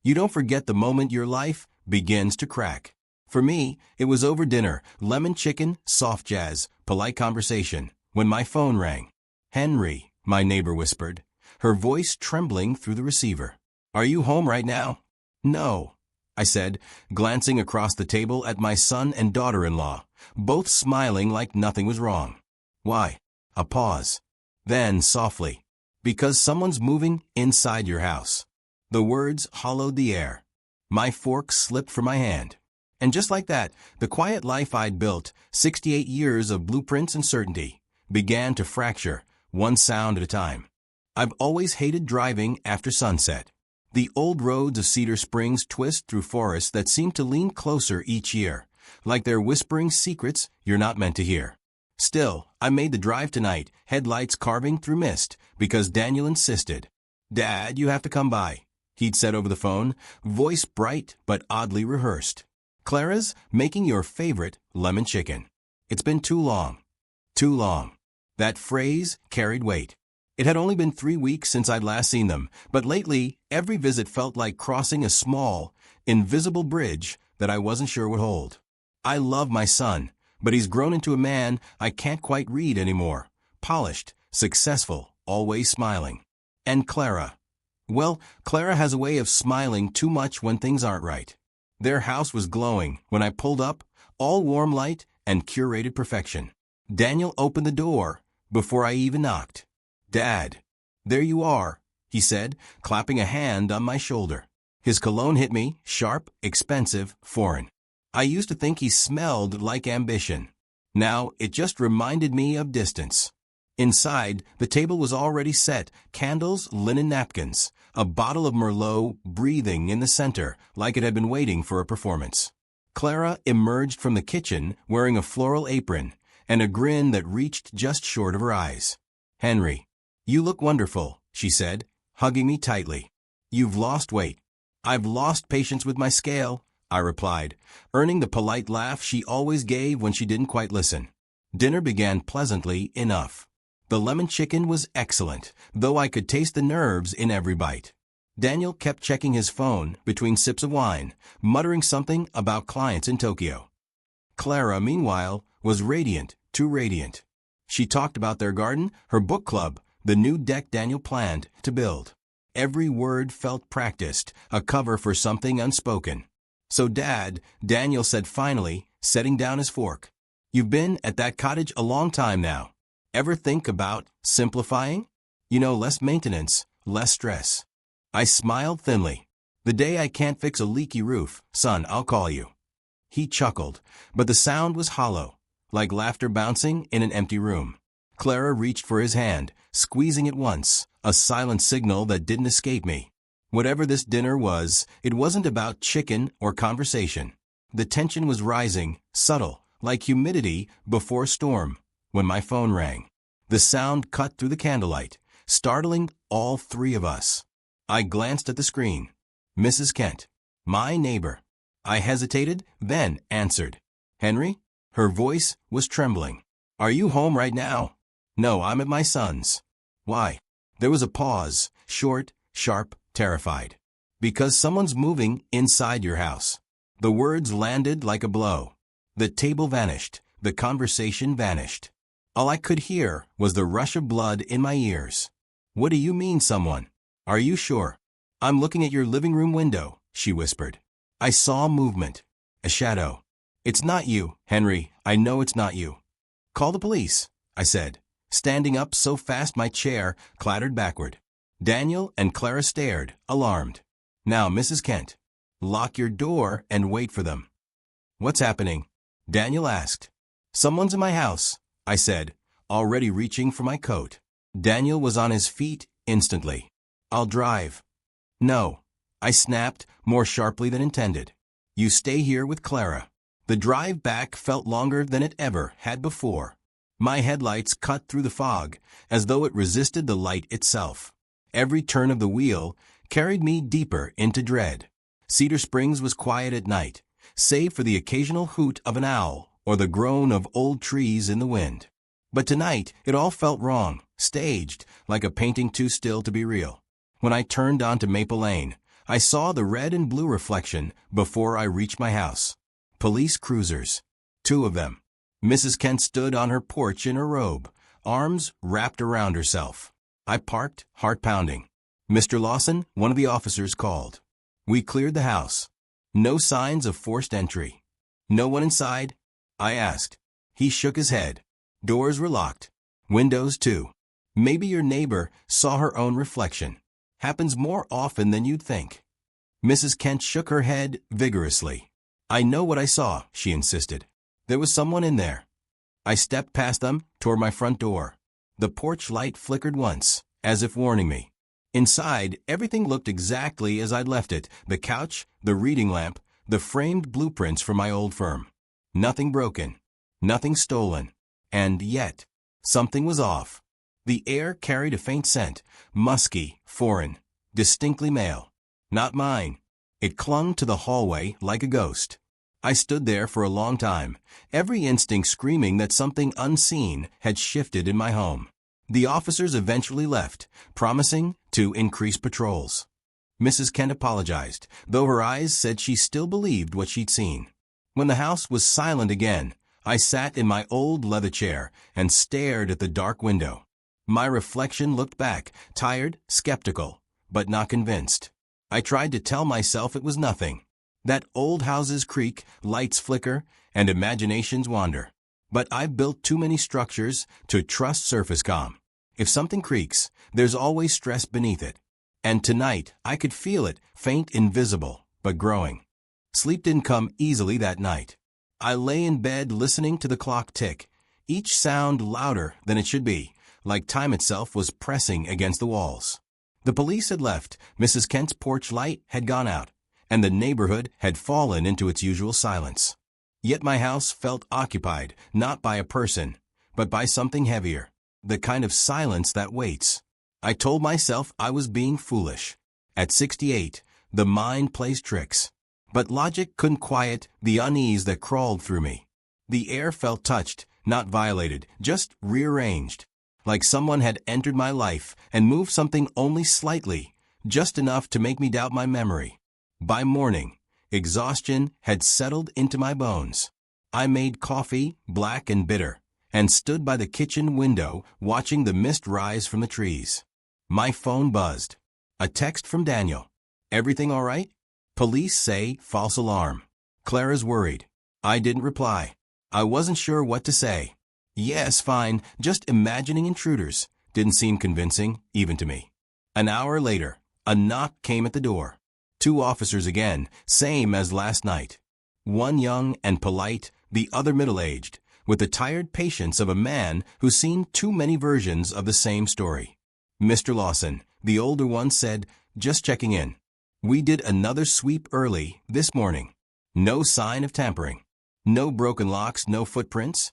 You don't forget the moment your life begins to crack. For me, it was over dinner, lemon chicken, soft jazz, polite conversation, when my phone rang. "Henry," my neighbor whispered, her voice trembling through the receiver. "Are you home right now?" "No," I said, glancing across the table at my son and daughter-in-law, both smiling like nothing was wrong. "Why?" A pause. Then, softly, "Because someone's moving inside your house." The words hollowed the air. My fork slipped from my hand. And just like that, the quiet life I'd built, 68 years of blueprints and certainty, began to fracture, one sound at a time. I've always hated driving after sunset. The old roads of Cedar Springs twist through forests that seem to lean closer each year, like they're whispering secrets you're not meant to hear. Still, I made the drive tonight, headlights carving through mist, because Daniel insisted. "Dad, you have to come by," he'd said over the phone, voice bright but oddly rehearsed. "Clara's making your favorite lemon chicken. It's been too long." Too long. That phrase carried weight. It had only been 3 weeks since I'd last seen them, but lately, every visit felt like crossing a small, invisible bridge that I wasn't sure would hold. I love my son, but he's grown into a man I can't quite read anymore. Polished, successful, always smiling. And Clara. Well, Clara has a way of smiling too much when things aren't right. Their house was glowing when I pulled up, all warm light and curated perfection. Daniel opened the door before I even knocked. "Dad, there you are," he said, clapping a hand on my shoulder. His cologne hit me, sharp, expensive, foreign. I used to think he smelled like ambition. Now it just reminded me of distance. Inside, the table was already set, candles, linen napkins, a bottle of Merlot breathing in the center like it had been waiting for a performance. Clara emerged from the kitchen wearing a floral apron and a grin that reached just short of her eyes. "Henry, you look wonderful," she said, hugging me tightly. "You've lost weight." "I've lost patience with my scale," I replied, earning the polite laugh she always gave when she didn't quite listen. Dinner began pleasantly enough. The lemon chicken was excellent, though I could taste the nerves in every bite. Daniel kept checking his phone between sips of wine, muttering something about clients in Tokyo. Clara, meanwhile, was radiant, too radiant. She talked about their garden, her book club, the new deck Daniel planned to build. Every word felt practiced, a cover for something unspoken. "So Dad," Daniel said finally, setting down his fork, "you've been at that cottage a long time now. Ever think about simplifying? Less maintenance, less stress." I smiled thinly. "The day I can't fix a leaky roof, son, I'll call you." He chuckled, but the sound was hollow, like laughter bouncing in an empty room. Clara reached for his hand, squeezing it once, a silent signal that didn't escape me. Whatever this dinner was, it wasn't about chicken or conversation. The tension was rising, subtle, like humidity before a storm, when my phone rang. The sound cut through the candlelight, startling all three of us. I glanced at the screen. Mrs. Kent, my neighbor. I hesitated, then answered. "Henry?" Her voice was trembling. "Are you home right now?" "No, I'm at my son's." "Why?" There was a pause, short, sharp, terrified. "Because someone's moving inside your house." The words landed like a blow. The table vanished. The conversation vanished. All I could hear was the rush of blood in my ears. "What do you mean, someone? Are you sure?" "I'm looking at your living room window," she whispered. I saw movement. A shadow. "It's not you, Henry. I know it's not you." "Call the police," I said, standing up so fast my chair clattered backward. Daniel and Clara stared, alarmed. "Now, Mrs. Kent, lock your door and wait for them." "What's happening?" Daniel asked. "Someone's in my house," I said, already reaching for my coat. Daniel was on his feet instantly. "I'll drive." "No," I snapped, more sharply than intended. "You stay here with Clara." The drive back felt longer than it ever had before. My headlights cut through the fog, as though it resisted the light itself. Every turn of the wheel carried me deeper into dread. Cedar Springs was quiet at night, save for the occasional hoot of an owl or the groan of old trees in the wind. But tonight it all felt wrong, staged, like a painting too still to be real. When I turned onto Maple Lane, I saw the red and blue reflection before I reached my house. Police cruisers. 2 of them. Mrs. Kent stood on her porch in her robe, arms wrapped around herself. I parked, heart pounding. "Mr. Lawson," one of the officers called. We cleared the house. No signs of forced entry. "No one inside?" I asked. He shook his head. "Doors were locked. Windows too. Maybe your neighbor saw her own reflection. Happens more often than you'd think." Mrs. Kent shook her head vigorously. "I know what I saw," she insisted. "There was someone in there." I stepped past them toward my front door. The porch light flickered once, as if warning me. Inside, everything looked exactly as I'd left it: the couch, the reading lamp, the framed blueprints from my old firm. Nothing broken, nothing stolen. And yet, something was off. The air carried a faint scent, musky, foreign, distinctly male. Not mine. It clung to the hallway like a ghost. I stood there for a long time, every instinct screaming that something unseen had shifted in my home. The officers eventually left, promising to increase patrols. Mrs. Kent apologized, though her eyes said she still believed what she'd seen. When the house was silent again, I sat in my old leather chair and stared at the dark window. My reflection looked back, tired, skeptical, but not convinced. I tried to tell myself it was nothing, that old houses creak, lights flicker, and imaginations wander. But I've built too many structures to trust surface calm. If something creaks, there's always stress beneath it. And tonight, I could feel it, faint, invisible, but growing. Sleep didn't come easily that night. I lay in bed listening to the clock tick, each sound louder than it should be, like time itself was pressing against the walls. The police had left, Mrs. Kent's porch light had gone out, and the neighborhood had fallen into its usual silence. Yet my house felt occupied, not by a person, but by something heavier, the kind of silence that waits. I told myself I was being foolish. At 68, the mind plays tricks. But logic couldn't quiet the unease that crawled through me. The air felt touched, not violated, just rearranged. Like someone had entered my life and moved something only slightly, just enough to make me doubt my memory. By morning, exhaustion had settled into my bones. I made coffee, black and bitter, and stood by the kitchen window watching the mist rise from the trees. My phone buzzed. A text from Daniel. "Everything all right?" "Police say false alarm. Clara's worried." I didn't reply. I wasn't sure what to say. "Yes, fine, just imagining intruders." Didn't seem convincing, even to me. An hour later, a knock came at the door. 2 officers again, same as last night. One young and polite, the other middle-aged, with the tired patience of a man who's seen too many versions of the same story. "Mr. Lawson," the older one said, "just checking in. We did another sweep early this morning. No sign of tampering. No broken locks, no footprints?"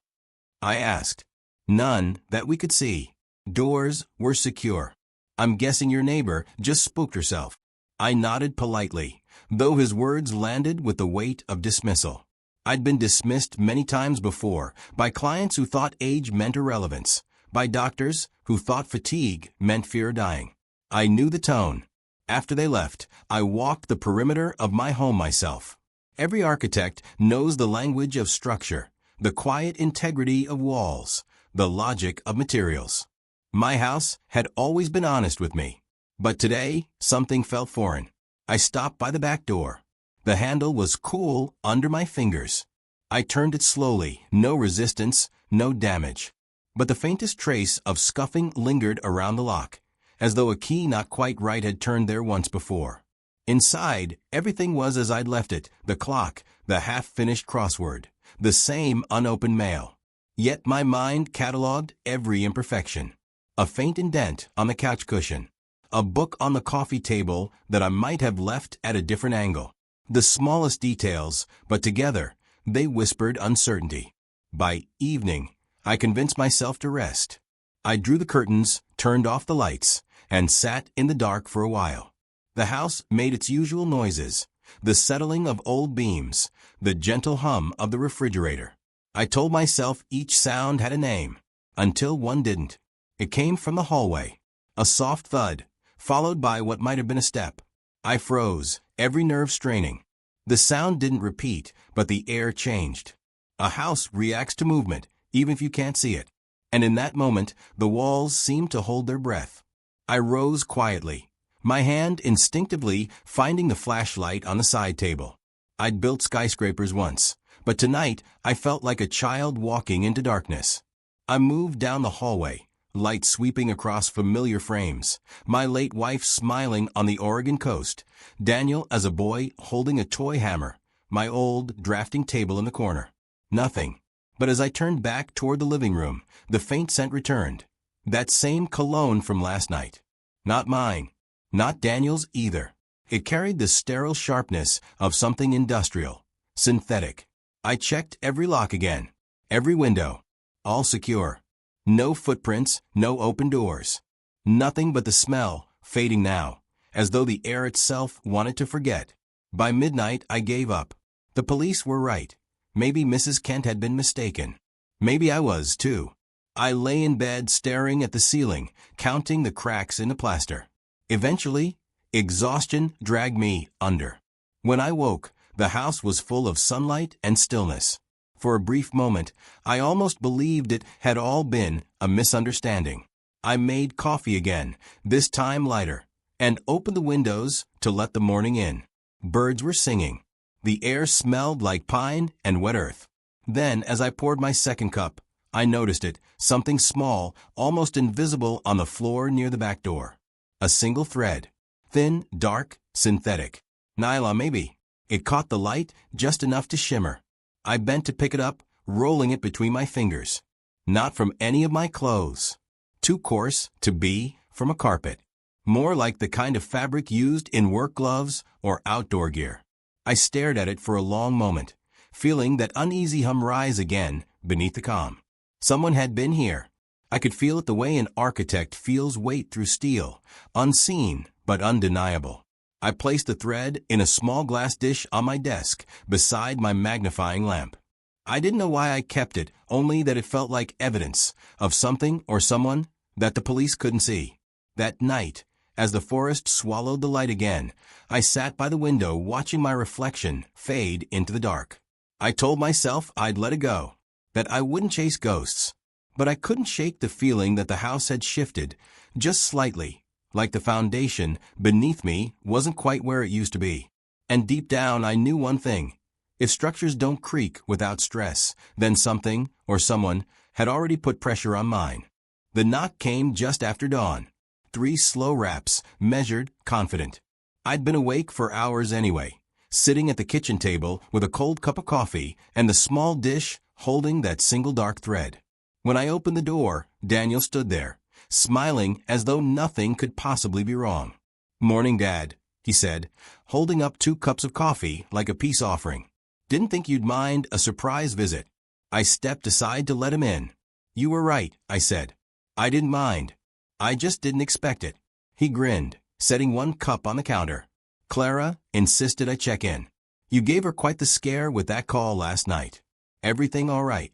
I asked. "None that we could see. Doors were secure. I'm guessing your neighbor just spooked herself." I nodded politely, though his words landed with the weight of dismissal. I'd been dismissed many times before, by clients who thought age meant irrelevance, by doctors who thought fatigue meant fear of dying. I knew the tone. After they left, I walked the perimeter of my home myself. Every architect knows the language of structure, the quiet integrity of walls, the logic of materials. My house had always been honest with me. But today, something felt foreign. I stopped by the back door. The handle was cool under my fingers. I turned it slowly, no resistance, no damage. But the faintest trace of scuffing lingered around the lock, as though a key not quite right had turned there once before. Inside, everything was as I'd left it: the clock, the half-finished crossword, the same unopened mail. Yet my mind catalogued every imperfection. A faint indent on the couch cushion. A book on the coffee table that I might have left at a different angle. The smallest details, but together, they whispered uncertainty. By evening, I convinced myself to rest. I drew the curtains, turned off the lights, and sat in the dark for a while. The house made its usual noises, the settling of old beams, the gentle hum of the refrigerator. I told myself each sound had a name, until one didn't. It came from the hallway. A soft thud, followed by what might have been a step. I froze, every nerve straining. The sound didn't repeat, but the air changed. A house reacts to movement, even if you can't see it. And in that moment, the walls seemed to hold their breath. I rose quietly, my hand instinctively finding the flashlight on the side table. I'd built skyscrapers once, but tonight I felt like a child walking into darkness. I moved down the hallway, light sweeping across familiar frames, my late wife smiling on the Oregon coast, Daniel as a boy holding a toy hammer, my old drafting table in the corner. Nothing. But as I turned back toward the living room, the faint scent returned. That same cologne from last night. Not mine. Not Daniel's either. It carried the sterile sharpness of something industrial, synthetic. I checked every lock again, every window. All secure. No footprints, no open doors. Nothing but the smell, fading now, as though the air itself wanted to forget. By midnight, I gave up. The police were right. Maybe Mrs. Kent had been mistaken. Maybe I was, too. I lay in bed staring at the ceiling, counting the cracks in the plaster. Eventually, exhaustion dragged me under. When I woke, the house was full of sunlight and stillness. For a brief moment, I almost believed it had all been a misunderstanding. I made coffee again, this time lighter, and opened the windows to let the morning in. Birds were singing. The air smelled like pine and wet earth. Then, as I poured my second cup, I noticed it, something small, almost invisible on the floor near the back door. A single thread. Thin, dark, synthetic. Nylon, maybe. It caught the light just enough to shimmer. I bent to pick it up, rolling it between my fingers. Not from any of my clothes. Too coarse to be from a carpet. More like the kind of fabric used in work gloves or outdoor gear. I stared at it for a long moment, feeling that uneasy hum rise again beneath the calm. Someone had been here. I could feel it the way an architect feels weight through steel, unseen but undeniable. I placed the thread in a small glass dish on my desk beside my magnifying lamp. I didn't know why I kept it, only that it felt like evidence of something or someone that the police couldn't see. That night, as the forest swallowed the light again, I sat by the window watching my reflection fade into the dark. I told myself I'd let it go, that I wouldn't chase ghosts. But I couldn't shake the feeling that the house had shifted, just slightly, like the foundation beneath me wasn't quite where it used to be. And deep down I knew one thing. If structures don't creak without stress, then something or someone had already put pressure on mine. The knock came just after dawn. 3 slow raps, measured, confident. I'd been awake for hours anyway, sitting at the kitchen table with a cold cup of coffee and the small dish holding that single dark thread. When I opened the door, Daniel stood there, smiling as though nothing could possibly be wrong. "Morning, Dad," he said, holding up 2 cups of coffee like a peace offering. "Didn't think you'd mind a surprise visit." I stepped aside to let him in. "You were right," I said. "I didn't mind. I just didn't expect it." He grinned, setting 1 cup on the counter. "Clara insisted I check in. You gave her quite the scare with that call last night. Everything all right?"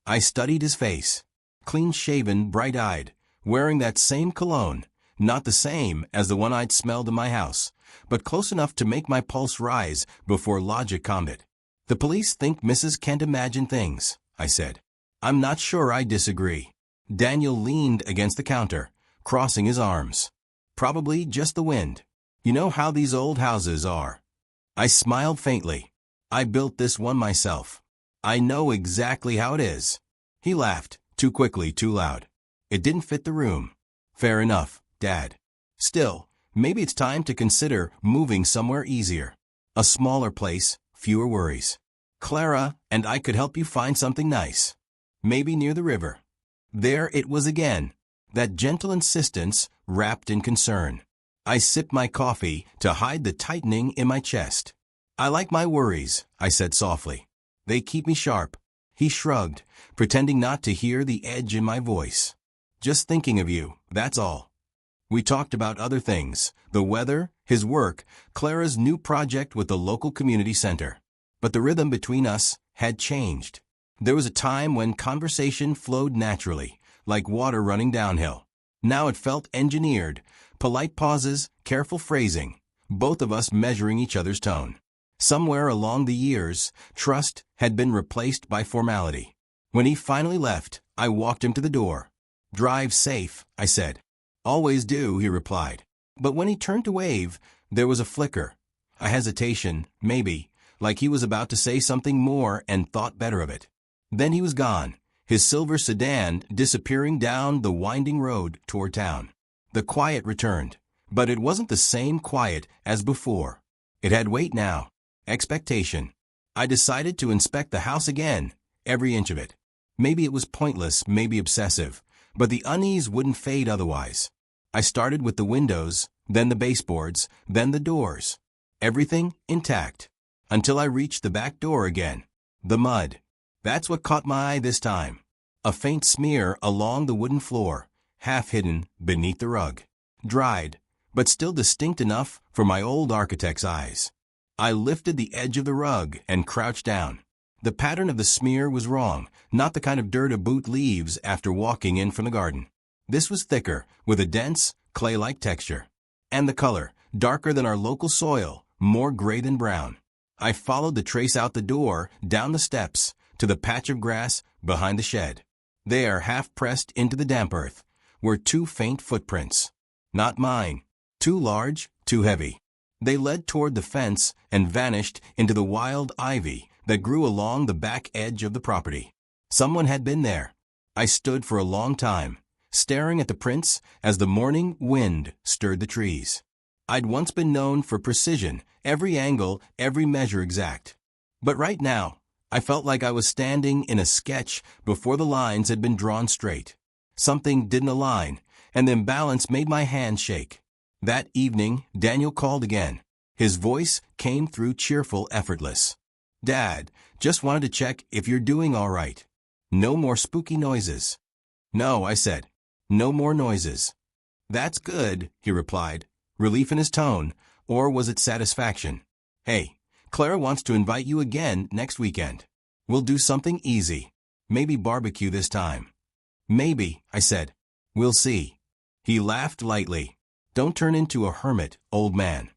I studied his face. Clean-shaven, bright-eyed, wearing that same cologne, not the same as the one I'd smelled in my house, but close enough to make my pulse rise before logic calmed it. "The police think Mrs. Kent imagined things," I said. "I'm not sure I disagree." Daniel leaned against the counter, crossing his arms. "Probably just the wind. You know how these old houses are." I smiled faintly. "I built this one myself. I know exactly how it is." He laughed, too quickly, too loud. "It didn't fit the room." "Fair enough, Dad. Still, maybe it's time to consider moving somewhere easier. A smaller place, fewer worries. Clara and I could help you find something nice. Maybe near the river." There it was again, that gentle insistence wrapped in concern. I sipped my coffee to hide the tightening in my chest. "I like my worries," I said softly. "They keep me sharp." He shrugged, pretending not to hear the edge in my voice. "Just thinking of you, that's all." We talked about other things, the weather, his work, Clara's new project with the local community center. But the rhythm between us had changed. There was a time when conversation flowed naturally, like water running downhill. Now it felt engineered, polite pauses, careful phrasing, both of us measuring each other's tone. Somewhere along the years, trust had been replaced by formality. When he finally left, I walked him to the door. "Drive safe," I said. "Always do," he replied. But when he turned to wave, there was a flicker, a hesitation, maybe, like he was about to say something more and thought better of it. Then he was gone, his silver sedan disappearing down the winding road toward town. The quiet returned, but it wasn't the same quiet as before. It had weight now, expectation. I decided to inspect the house again, every inch of it. Maybe it was pointless, maybe obsessive, but the unease wouldn't fade otherwise. I started with the windows, then the baseboards, then the doors. Everything intact, until I reached the back door again. The mud. That's what caught my eye this time. A faint smear along the wooden floor, half hidden beneath the rug. Dried, but still distinct enough for my old architect's eyes. I lifted the edge of the rug and crouched down. The pattern of the smear was wrong, not the kind of dirt a boot leaves after walking in from the garden. This was thicker, with a dense, clay-like texture. And the color, darker than our local soil, more gray than brown. I followed the trace out the door, down the steps, to the patch of grass behind the shed. There, half pressed into the damp earth, were two faint footprints. Not mine. Too large, too heavy. They led toward the fence and vanished into the wild ivy that grew along the back edge of the property. Someone had been there. I stood for a long time, staring at the prints as the morning wind stirred the trees. I'd once been known for precision, every angle, every measure exact. But right now, I felt like I was standing in a sketch before the lines had been drawn straight. Something didn't align, and the imbalance made my hand shake. That evening, Daniel called again. His voice came through cheerful, effortless. "Dad, just wanted to check if you're doing all right. No more spooky noises." "No," I said. "No more noises." "That's good," he replied, relief in his tone, or was it satisfaction? "Hey, Clara wants to invite you again next weekend. We'll do something easy. Maybe barbecue this time." "Maybe," I said. "We'll see." He laughed lightly. "Don't turn into a hermit, old man."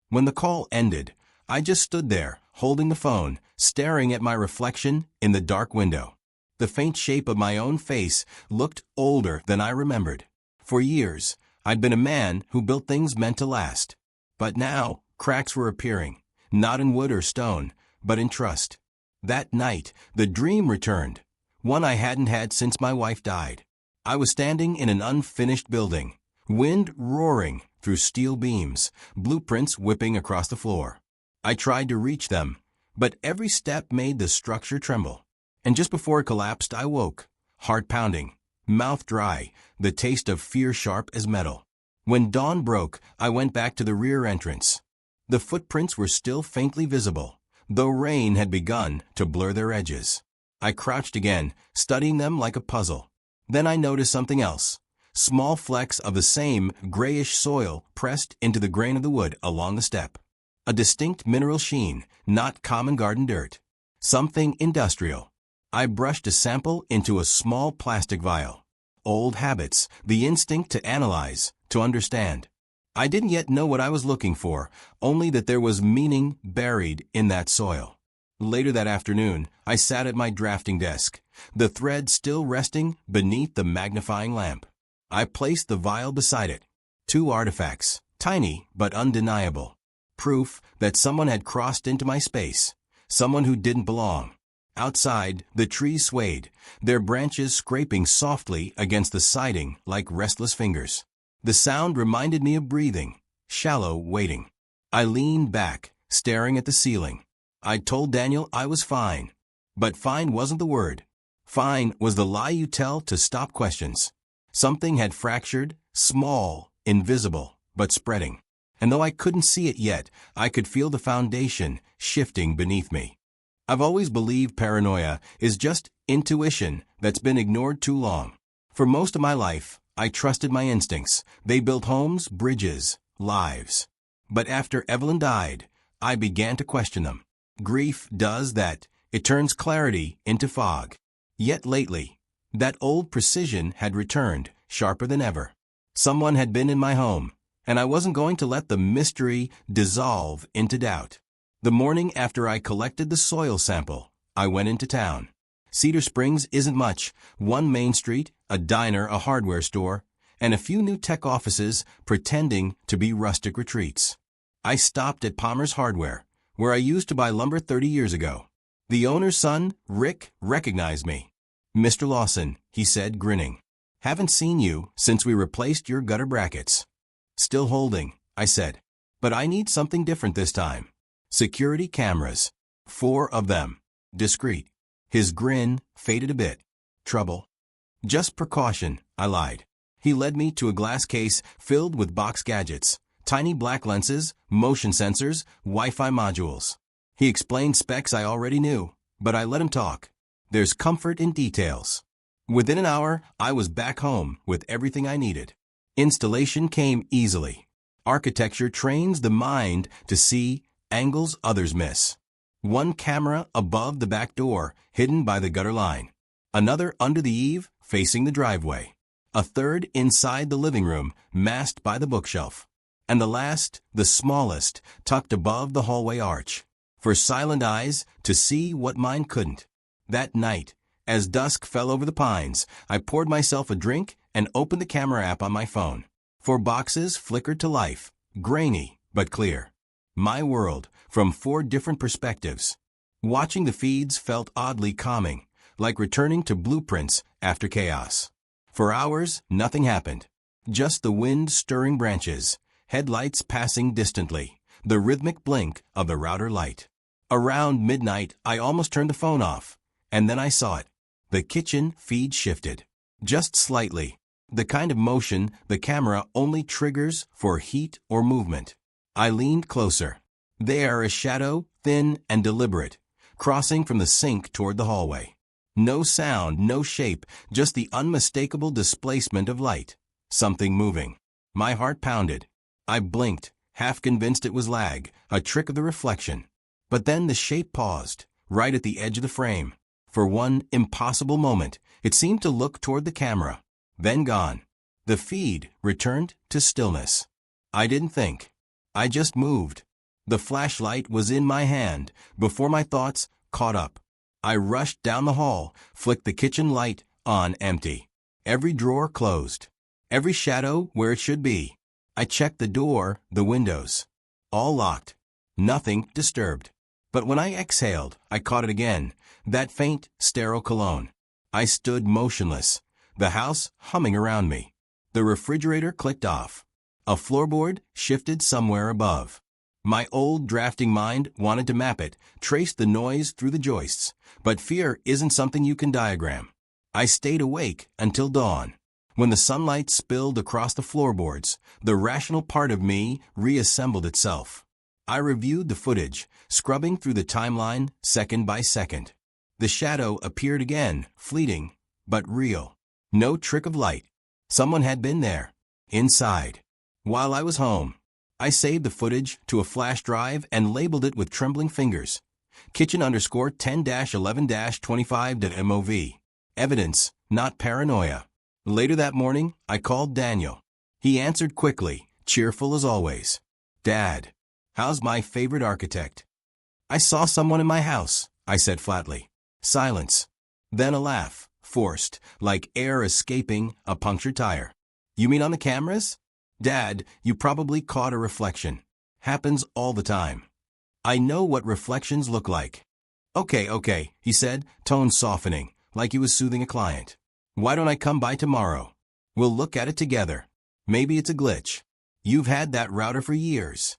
When the call ended, I just stood there, holding the phone, staring at my reflection in the dark window. The faint shape of my own face looked older than I remembered. For years, I'd been a man who built things meant to last. But now, cracks were appearing, not in wood or stone, but in trust. That night, the dream returned, one I hadn't had since my wife died. I was standing in an unfinished building, wind roaring through steel beams, blueprints whipping across the floor. I tried to reach them, but every step made the structure tremble. And just before it collapsed, I woke, heart pounding, mouth dry, the taste of fear sharp as metal. When dawn broke, I went back to the rear entrance. The footprints were still faintly visible, though rain had begun to blur their edges. I crouched again, studying them like a puzzle. Then I noticed something else. Small flecks of the same grayish soil pressed into the grain of the wood along the step. A distinct mineral sheen, not common garden dirt. Something industrial. I brushed a sample into a small plastic vial. Old habits, the instinct to analyze, to understand. I didn't yet know what I was looking for, only that there was meaning buried in that soil. Later that afternoon, I sat at my drafting desk, the thread still resting beneath the magnifying lamp. I placed the vial beside it. Two artifacts, tiny but undeniable. Proof that someone had crossed into my space, someone who didn't belong. Outside, the trees swayed, their branches scraping softly against the siding like restless fingers. The sound reminded me of breathing, shallow waiting. I leaned back, staring at the ceiling. I'd told Daniel I was fine. But fine wasn't the word. Fine was the lie you tell to stop questions. Something had fractured, small, invisible, but spreading. And though I couldn't see it yet, I could feel the foundation shifting beneath me. I've always believed paranoia is just intuition that's been ignored too long. For most of my life, I trusted my instincts. They built homes, bridges, lives. But after Evelyn died, I began to question them. Grief does that. It turns clarity into fog. Yet lately, that old precision had returned, sharper than ever. Someone had been in my home, and I wasn't going to let the mystery dissolve into doubt. The morning after I collected the soil sample, I went into town. Cedar Springs isn't much: one main street, a diner, a hardware store, and a few new tech offices pretending to be rustic retreats. I stopped at Palmer's Hardware, where I used to buy lumber 30 years ago. The owner's son, Rick, recognized me. "Mr. Lawson," he said, grinning. "Haven't seen you since we replaced your gutter brackets." "Still holding," I said. "But I need something different this time. Security cameras. 4 of them. Discreet." His grin faded a bit. "Trouble?" "Just precaution," I lied. He led me to a glass case filled with box gadgets, tiny black lenses, motion sensors, Wi-Fi modules. He explained specs I already knew, but I let him talk. There's comfort in details. Within an hour, I was back home with everything I needed. Installation came easily. Architecture trains the mind to see angles others miss. One camera above the back door, hidden by the gutter line. Another under the eave, facing the driveway. A third inside the living room, masked by the bookshelf. And the last, the smallest, tucked above the hallway arch, for silent eyes to see what mine couldn't. That night, as dusk fell over the pines, I poured myself a drink and opened the camera app on my phone. 4 boxes flickered to life, grainy but clear. My world, from 4 different perspectives. Watching the feeds felt oddly calming, like returning to blueprints after chaos. For hours, nothing happened. Just the wind stirring branches, headlights passing distantly, the rhythmic blink of the router light. Around midnight, I almost turned the phone off, and then I saw it. The kitchen feed shifted. Just slightly. The kind of motion the camera only triggers for heat or movement. I leaned closer. There, a shadow, thin and deliberate, crossing from the sink toward the hallway. No sound, no shape, just the unmistakable displacement of light. Something moving. My heart pounded. I blinked, half convinced it was lag, a trick of the reflection. But then the shape paused, right at the edge of the frame. For one impossible moment, it seemed to look toward the camera, then gone. The feed returned to stillness. I didn't think. I just moved. The flashlight was in my hand before my thoughts caught up. I rushed down the hall, flicked the kitchen light on empty. Every drawer closed. Every shadow where it should be. I checked the door, the windows. All locked. Nothing disturbed. But when I exhaled, I caught it again, that faint, sterile cologne. I stood motionless, the house humming around me. The refrigerator clicked off. A floorboard shifted somewhere above. My old drafting mind wanted to map it, trace the noise through the joists, but fear isn't something you can diagram. I stayed awake until dawn. When the sunlight spilled across the floorboards, the rational part of me reassembled itself. I reviewed the footage, scrubbing through the timeline second by second. The shadow appeared again, fleeting, but real. No trick of light. Someone had been there, inside. While I was home, I saved the footage to a flash drive and labeled it with trembling fingers. Kitchen_10-11-25.mov. Evidence, not paranoia. Later that morning, I called Daniel. He answered quickly, cheerful as always. "Dad, how's my favorite architect?" "I saw someone in my house," I said flatly. Silence. Then a laugh, forced, like air escaping a punctured tire. "You mean on the cameras?" "Dad, you probably caught a reflection. Happens all the time." "I know what reflections look like." Okay, he said, tone softening, like he was soothing a client. "Why don't I come by tomorrow? We'll look at it together. Maybe it's a glitch. You've had that router for years."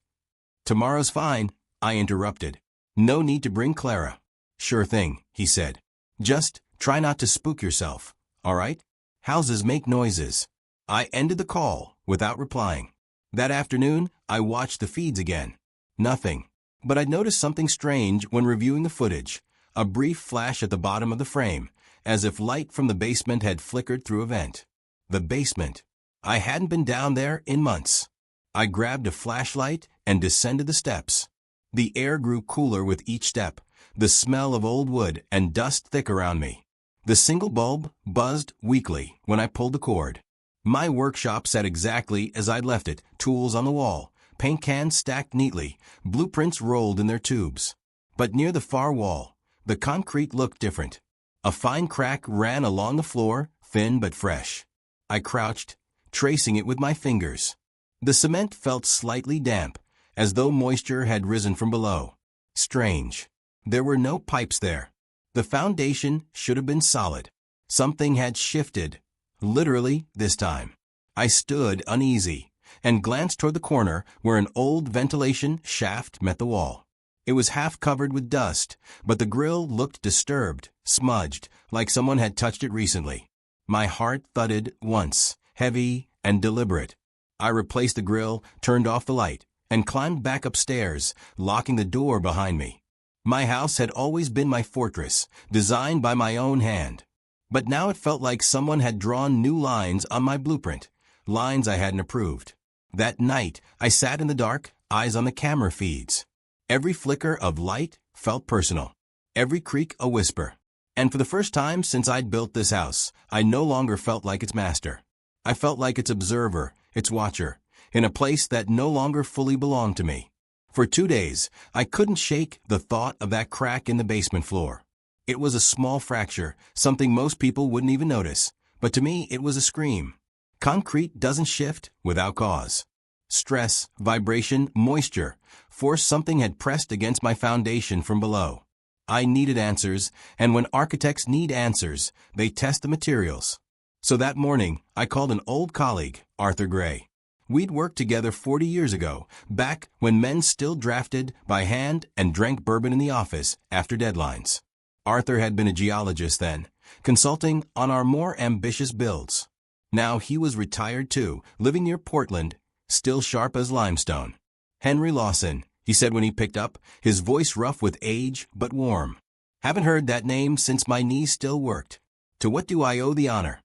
"Tomorrow's fine," I interrupted. "No need to bring Clara." "Sure thing," he said. "Just try not to spook yourself, all right? Houses make noises." I ended the call without replying. That afternoon, I watched the feeds again. Nothing. But I'd noticed something strange when reviewing the footage. A brief flash at the bottom of the frame, as if light from the basement had flickered through a vent. The basement. I hadn't been down there in months. I grabbed a flashlight and descended the steps. The air grew cooler with each step, the smell of old wood and dust thick around me. The single bulb buzzed weakly when I pulled the cord. My workshop sat exactly as I'd left it, tools on the wall, paint cans stacked neatly, blueprints rolled in their tubes. But near the far wall, the concrete looked different. A fine crack ran along the floor, thin but fresh. I crouched, tracing it with my fingers. The cement felt slightly damp, as though moisture had risen from below. Strange. There were no pipes there. The foundation should have been solid. Something had shifted, literally this time. I stood uneasy and glanced toward the corner where an old ventilation shaft met the wall. It was half covered with dust, but the grill looked disturbed, smudged, like someone had touched it recently. My heart thudded once, heavy and deliberate. I replaced the grill, turned off the light, and climbed back upstairs, locking the door behind me. My house had always been my fortress, designed by my own hand. But now it felt like someone had drawn new lines on my blueprint, lines I hadn't approved. That night, I sat in the dark, eyes on the camera feeds. Every flicker of light felt personal, every creak a whisper. And for the first time since I'd built this house, I no longer felt like its master. I felt like its observer, its watcher, in a place that no longer fully belonged to me. For 2 days, I couldn't shake the thought of that crack in the basement floor. It was a small fracture, something most people wouldn't even notice, but to me it was a scream. Concrete doesn't shift without cause. Stress, vibration, moisture, force something had pressed against my foundation from below. I needed answers, and when architects need answers, they test the materials. So that morning, I called an old colleague, Arthur Gray. We'd worked together 40 years ago, back when men still drafted by hand and drank bourbon in the office after deadlines. Arthur had been a geologist then, consulting on our more ambitious builds. Now he was retired too, living near Portland, still sharp as limestone. "Henry Lawson," he said when he picked up, his voice rough with age but warm. "Haven't heard that name since my knees still worked. To what do I owe the honor?"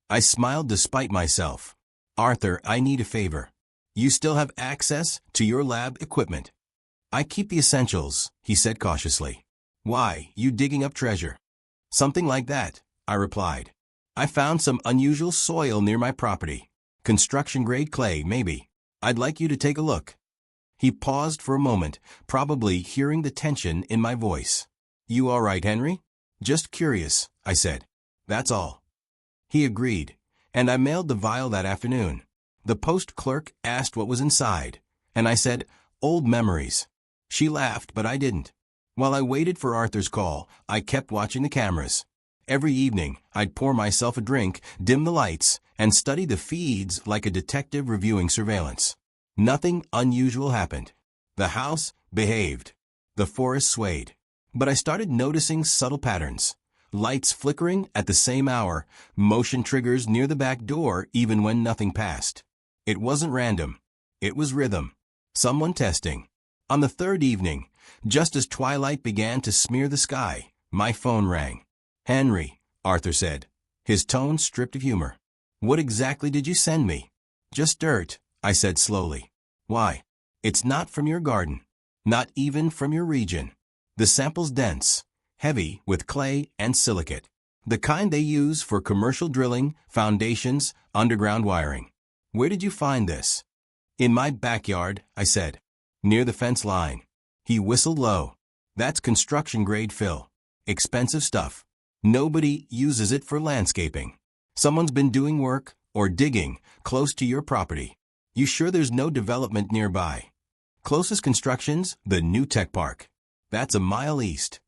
I smiled despite myself. "Arthur, I need a favor. You still have access to your lab equipment?" "I keep the essentials," he said cautiously. "Why, you digging up treasure?" "Something like that," I replied. "I found some unusual soil near my property. Construction-grade clay, maybe. I'd like you to take a look." He paused for a moment, probably hearing the tension in my voice. "You all right, Henry?" "Just curious," I said. "That's all." He agreed, and I mailed the vial that afternoon. The post clerk asked what was inside, and I said, "Old memories." She laughed, but I didn't. While I waited for Arthur's call, I kept watching the cameras. Every evening, I'd pour myself a drink, dim the lights, and study the feeds like a detective reviewing surveillance. Nothing unusual happened. The house behaved. The forest swayed. But I started noticing subtle patterns. Lights flickering at the same hour, motion triggers near the back door even when nothing passed. It wasn't random. It was rhythm. Someone testing. On the third evening, just as twilight began to smear the sky, my phone rang. "Henry," Arthur said, his tone stripped of humor. "What exactly did you send me?" "Just dirt," I said slowly. "Why?" "It's not from your garden. Not even from your region. The sample's dense, heavy with clay and silicate. The kind they use for commercial drilling, foundations, underground wiring." "Where did you find this?" "In my backyard," I said. "Near the fence line." He whistled low. "That's construction-grade fill. Expensive stuff. Nobody uses it for landscaping. Someone's been doing work, or digging, close to your property. You sure there's no development nearby?" "Closest construction's the new tech park. That's a mile east."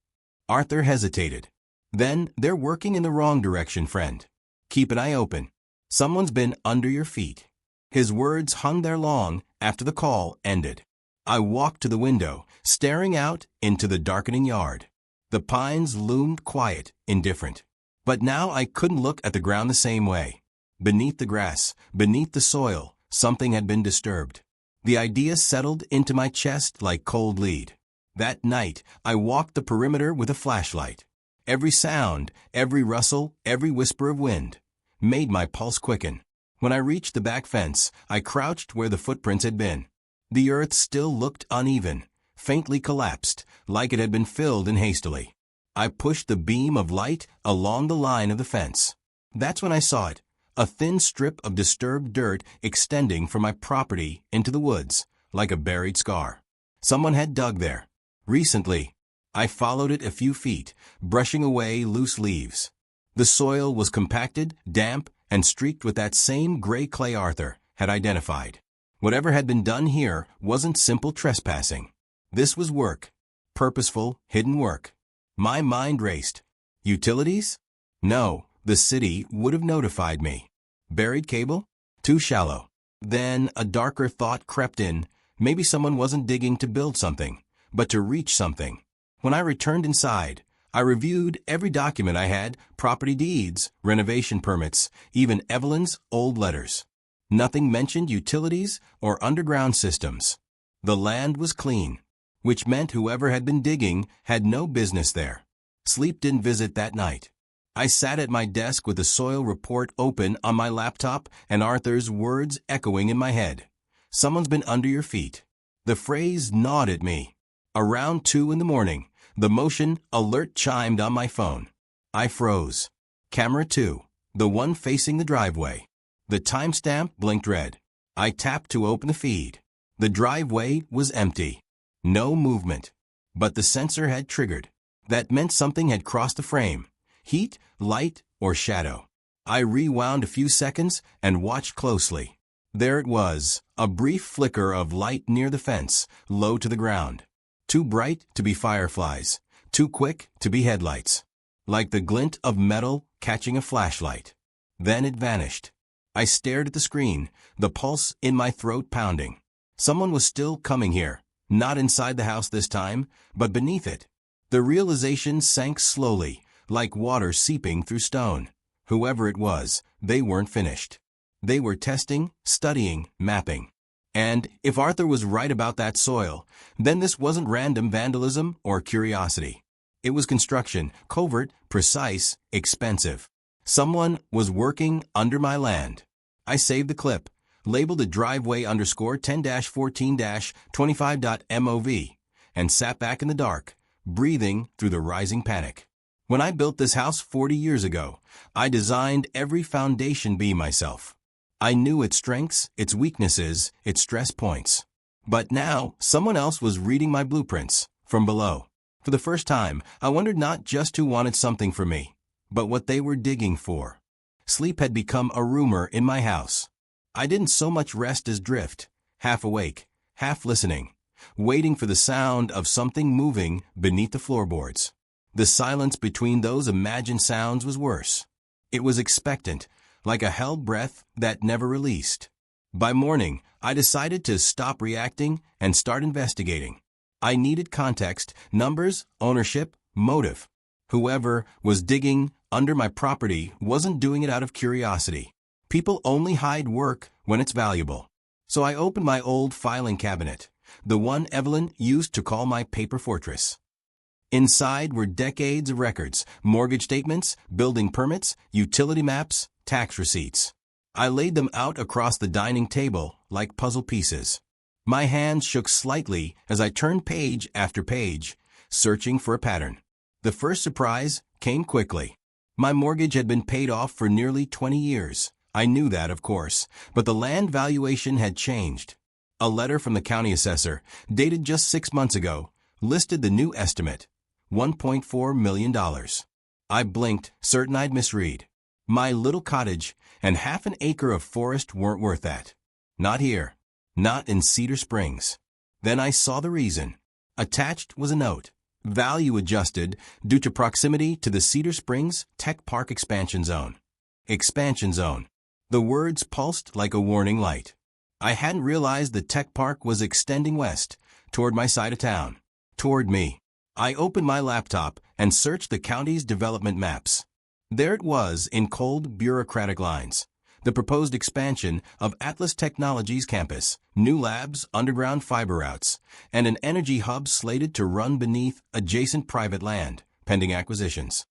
Arthur hesitated. "Then they're working in the wrong direction, friend. Keep an eye open. Someone's been under your feet." His words hung there long after the call ended. I walked to the window, staring out into the darkening yard. The pines loomed quiet, indifferent. But now I couldn't look at the ground the same way. Beneath the grass, beneath the soil, something had been disturbed. The idea settled into my chest like cold lead. That night, I walked the perimeter with a flashlight. Every sound, every rustle, every whisper of wind made my pulse quicken. When I reached the back fence, I crouched where the footprints had been. The earth still looked uneven, faintly collapsed, like it had been filled in hastily. I pushed the beam of light along the line of the fence. That's when I saw it, a thin strip of disturbed dirt extending from my property into the woods, like a buried scar. Someone had dug there. Recently, I followed it a few feet, brushing away loose leaves. The soil was compacted, damp, and streaked with that same gray clay Arthur had identified. Whatever had been done here wasn't simple trespassing. This was work. Purposeful, hidden work. My mind raced. Utilities? No, the city would have notified me. Buried cable? Too shallow. Then a darker thought crept in. Maybe someone wasn't digging to build something, but to reach something. When I returned inside, I reviewed every document I had, property deeds, renovation permits, even Evelyn's old letters. Nothing mentioned utilities or underground systems. The land was clean, which meant whoever had been digging had no business there. Sleep didn't visit that night. I sat at my desk with the soil report open on my laptop and Arthur's words echoing in my head. Someone's been under your feet. The phrase gnawed at me. Around 2 in the morning, the motion alert chimed on my phone. I froze. Camera 2, the one facing the driveway. The timestamp blinked red. I tapped to open the feed. The driveway was empty. No movement. But the sensor had triggered. That meant something had crossed the frame. Heat, light, or shadow. I rewound a few seconds and watched closely. There it was, a brief flicker of light near the fence, low to the ground. Too bright to be fireflies, too quick to be headlights. Like the glint of metal catching a flashlight. Then it vanished. I stared at the screen, the pulse in my throat pounding. Someone was still coming here, not inside the house this time, but beneath it. The realization sank slowly, like water seeping through stone. Whoever it was, they weren't finished. They were testing, studying, mapping. And if Arthur was right about that soil, then this wasn't random vandalism or curiosity. It was construction, covert, precise, expensive. Someone was working under my land. I saved the clip, labeled it driveway _10-14-25.mov, and sat back in the dark, breathing through the rising panic. When I built this house 40 years ago, I designed every foundation beam myself. I knew its strengths, its weaknesses, its stress points. But now, someone else was reading my blueprints, from below. For the first time, I wondered not just who wanted something from me, but what they were digging for. Sleep had become a rumor in my house. I didn't so much rest as drift, half awake, half listening, waiting for the sound of something moving beneath the floorboards. The silence between those imagined sounds was worse. It was expectant, like a held breath that never released. By morning, I decided to stop reacting and start investigating. I needed context, numbers, ownership, motive. Whoever was digging under my property wasn't doing it out of curiosity. People only hide work when it's valuable. So I opened my old filing cabinet, the one Evelyn used to call my paper fortress. Inside were decades of records, mortgage statements, building permits, utility maps, tax receipts. I laid them out across the dining table like puzzle pieces. My hands shook slightly as I turned page after page, searching for a pattern. The first surprise came quickly. My mortgage had been paid off for nearly 20 years. I knew that, of course, but the land valuation had changed. A letter from the county assessor, dated just 6 months ago, listed the new estimate, $1.4 million. I blinked, certain I'd misread. My little cottage and half an acre of forest weren't worth that. Not here. Not in Cedar Springs. Then I saw the reason. Attached was a note. Value adjusted due to proximity to the Cedar Springs Tech Park expansion zone. Expansion zone. The words pulsed like a warning light. I hadn't realized the tech park was extending west, toward my side of town. Toward me. I opened my laptop and searched the county's development maps. There it was in cold, bureaucratic lines. The proposed expansion of Atlas Technologies campus, new labs, underground fiber routes, and an energy hub slated to run beneath adjacent private land, pending acquisitions.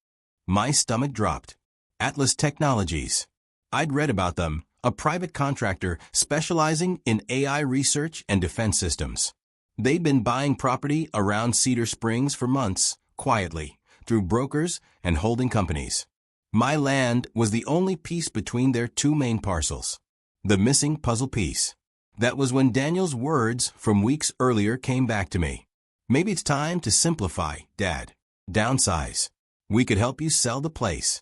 My stomach dropped. Atlas Technologies. I'd read about them, a private contractor specializing in AI research and defense systems. They'd been buying property around Cedar Springs for months, quietly, through brokers and holding companies. My land was the only piece between their two main parcels. The missing puzzle piece. That was when Daniel's words from weeks earlier came back to me. Maybe it's time to simplify, Dad. Downsize. We could help you sell the place.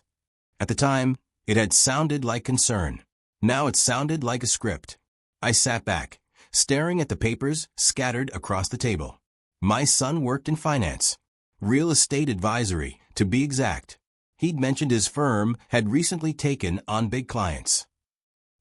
At the time, it had sounded like concern. Now it sounded like a script. I sat back, staring at the papers scattered across the table. My son worked in finance. Real estate advisory, to be exact. He'd mentioned his firm had recently taken on big clients.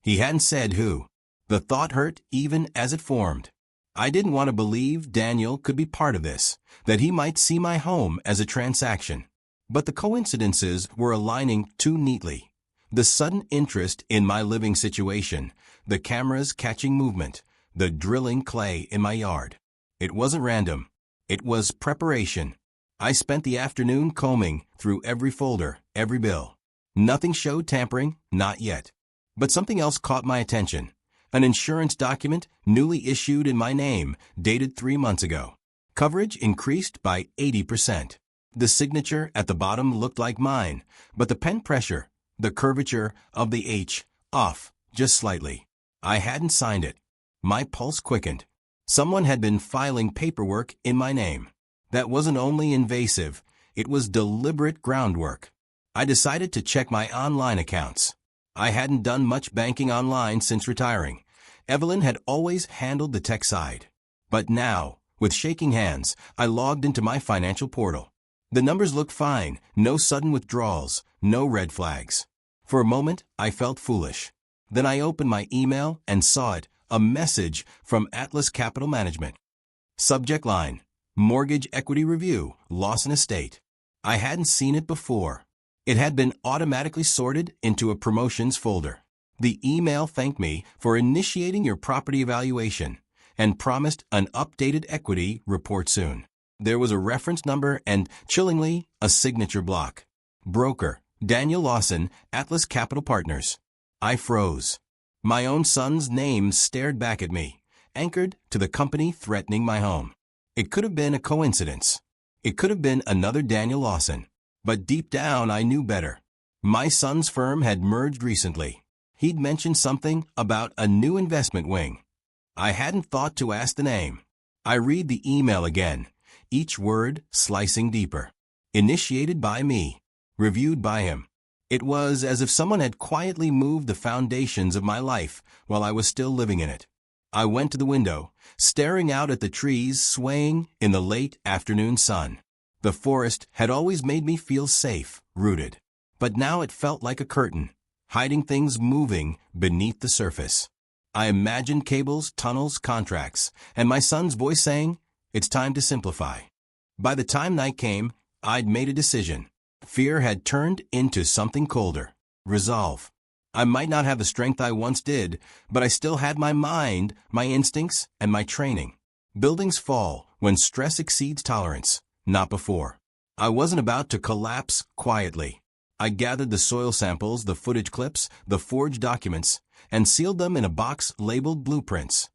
He hadn't said who. The thought hurt even as it formed. I didn't want to believe Daniel could be part of this, that he might see my home as a transaction. But the coincidences were aligning too neatly. The sudden interest in my living situation, the cameras catching movement, the drilling clay in my yard. It wasn't random. It was preparation. I spent the afternoon combing through every folder, every bill. Nothing showed tampering, not yet. But something else caught my attention. An insurance document newly issued in my name, dated 3 months ago. Coverage increased by 80%. The signature at the bottom looked like mine, but the pen pressure, the curvature of the H, off, just slightly. I hadn't signed it. My pulse quickened. Someone had been filing paperwork in my name. That wasn't only invasive, it was deliberate groundwork. I decided to check my online accounts. I hadn't done much banking online since retiring. Evelyn had always handled the tech side. But now, with shaking hands, I logged into my financial portal. The numbers looked fine, no sudden withdrawals, no red flags. For a moment, I felt foolish. Then I opened my email and saw it, a message from Atlas Capital Management. Subject line, Mortgage Equity Review, Loss in Estate. I hadn't seen it before. It had been automatically sorted into a promotions folder. The email thanked me for initiating your property evaluation and promised an updated equity report soon. There was a reference number and, chillingly, a signature block. Broker, Daniel Lawson, Atlas Capital Partners. I froze. My own son's name stared back at me, anchored to the company threatening my home. It could have been a coincidence. It could have been another Daniel Lawson. But deep down, I knew better. My son's firm had merged recently. He'd mentioned something about a new investment wing. I hadn't thought to ask the name. I read the email again, each word slicing deeper. Initiated by me. Reviewed by him. It was as if someone had quietly moved the foundations of my life while I was still living in it. I went to the window, staring out at the trees swaying in the late afternoon sun. The forest had always made me feel safe, rooted. But now it felt like a curtain, hiding things moving beneath the surface. I imagined cables, tunnels, contracts, and my son's voice saying, "It's time to simplify." By the time night came, I'd made a decision. Fear had turned into something colder. Resolve. I might not have the strength I once did, but I still had my mind, my instincts, and my training. Buildings fall when stress exceeds tolerance, not before. I wasn't about to collapse quietly. I gathered the soil samples, the footage clips, the forged documents, and sealed them in a box labeled blueprints.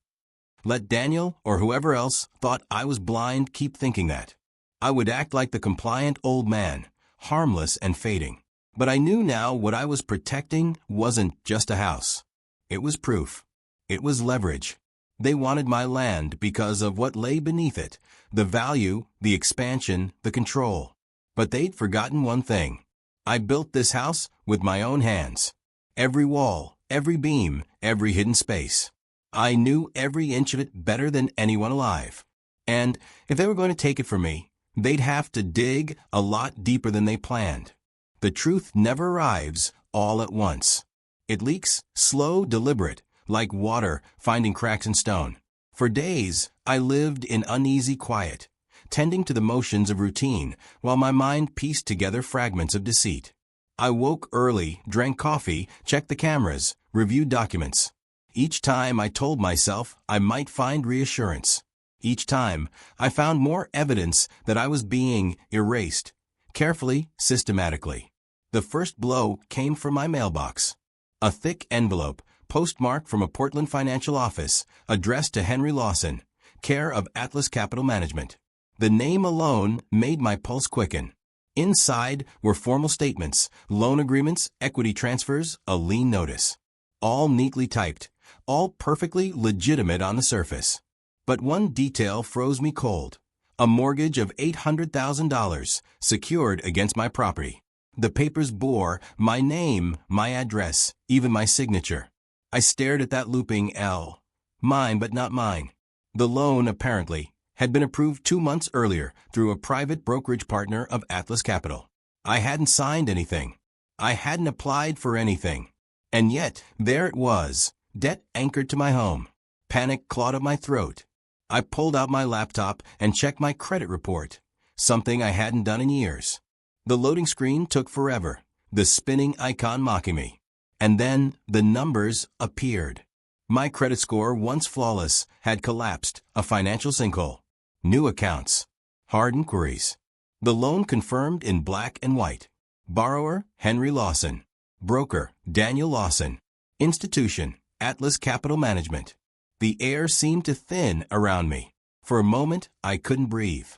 Let Daniel or whoever else thought I was blind keep thinking that. I would act like the compliant old man, harmless and fading. But I knew now what I was protecting wasn't just a house. It was proof. It was leverage. They wanted my land because of what lay beneath it, the value, the expansion, the control. But they'd forgotten one thing. I built this house with my own hands. Every wall, every beam, every hidden space. I knew every inch of it better than anyone alive. And if they were going to take it from me, they'd have to dig a lot deeper than they planned. The truth never arrives all at once. It leaks, slow, deliberate, like water finding cracks in stone. For days, I lived in uneasy quiet, tending to the motions of routine while my mind pieced together fragments of deceit. I woke early, drank coffee, checked the cameras, reviewed documents. Each time I told myself I might find reassurance. Each time I found more evidence that I was being erased, carefully, systematically. The first blow came from my mailbox. A thick envelope, postmarked from a Portland financial office, addressed to Henry Lawson, care of Atlas Capital Management. The name alone made my pulse quicken. Inside were formal statements, loan agreements, equity transfers, a lien notice. All neatly typed, all perfectly legitimate on the surface. But one detail froze me cold. A mortgage of $800,000 secured against my property. The papers bore my name, my address, even my signature. I stared at that looping L. Mine but not mine. The loan, apparently, had been approved 2 months earlier through a private brokerage partner of Atlas Capital. I hadn't signed anything. I hadn't applied for anything. And yet, there it was, debt anchored to my home. Panic clawed at my throat. I pulled out my laptop and checked my credit report, something I hadn't done in years. The loading screen took forever, the spinning icon mocking me. And then the numbers appeared. My credit score, once flawless, had collapsed, a financial sinkhole. New accounts. Hard inquiries. The loan confirmed in black and white. Borrower, Henry Lawson. Broker, Daniel Lawson. Institution, Atlas Capital Management. The air seemed to thin around me. For a moment, I couldn't breathe.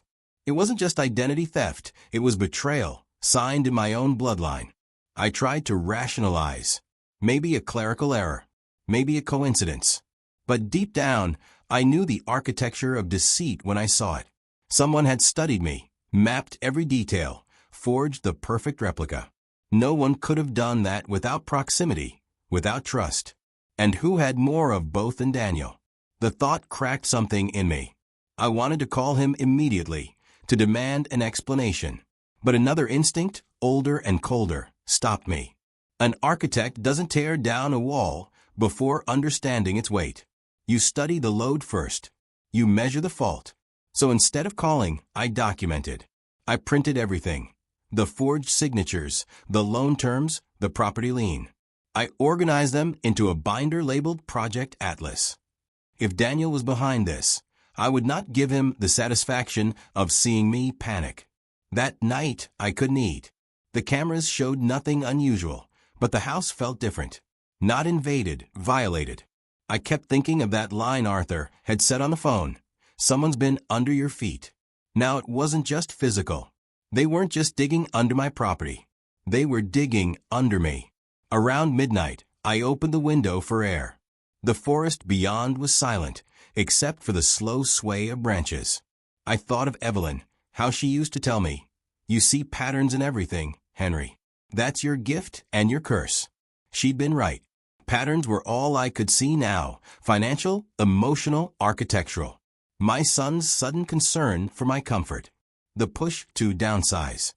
It wasn't just identity theft, it was betrayal, signed in my own bloodline. I tried to rationalize. Maybe a clerical error. Maybe a coincidence. But deep down, I knew the architecture of deceit when I saw it. Someone had studied me, mapped every detail, forged the perfect replica. No one could have done that without proximity, without trust. And who had more of both than Daniel? The thought cracked something in me. I wanted to call him immediately, to demand an explanation. But another instinct, older and colder, stopped me. An architect doesn't tear down a wall before understanding its weight. You study the load first. You measure the fault. So instead of calling, I documented. I printed everything. The forged signatures, the loan terms, the property lien. I organized them into a binder labeled Project Atlas. If Daniel was behind this, I would not give him the satisfaction of seeing me panic. That night, I couldn't eat. The cameras showed nothing unusual, but the house felt different. Not invaded, violated. I kept thinking of that line Arthur had said on the phone. Someone's been under your feet. Now it wasn't just physical. They weren't just digging under my property. They were digging under me. Around midnight, I opened the window for air. The forest beyond was silent, except for the slow sway of branches. I thought of Evelyn, how she used to tell me, "You see patterns in everything, Henry. That's your gift and your curse." She'd been right. Patterns were all I could see now, financial, emotional, architectural. My son's sudden concern for my comfort. The push to downsize.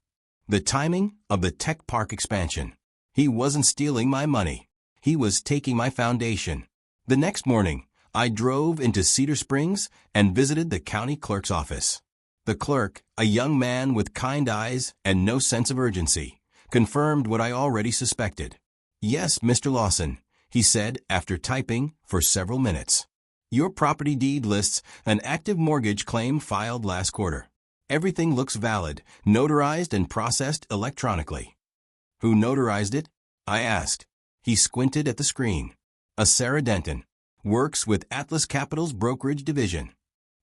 The timing of the tech park expansion. He wasn't stealing my money. He was taking my foundation. The next morning, I drove into Cedar Springs and visited the county clerk's office. The clerk, a young man with kind eyes and no sense of urgency, confirmed what I already suspected. "Yes, Mr. Lawson," he said after typing for several minutes. "Your property deed lists an active mortgage claim filed last quarter. Everything looks valid, notarized and processed electronically." "Who notarized it?" I asked. He squinted at the screen. "A Sarah Denton. Works with Atlas Capital's brokerage division."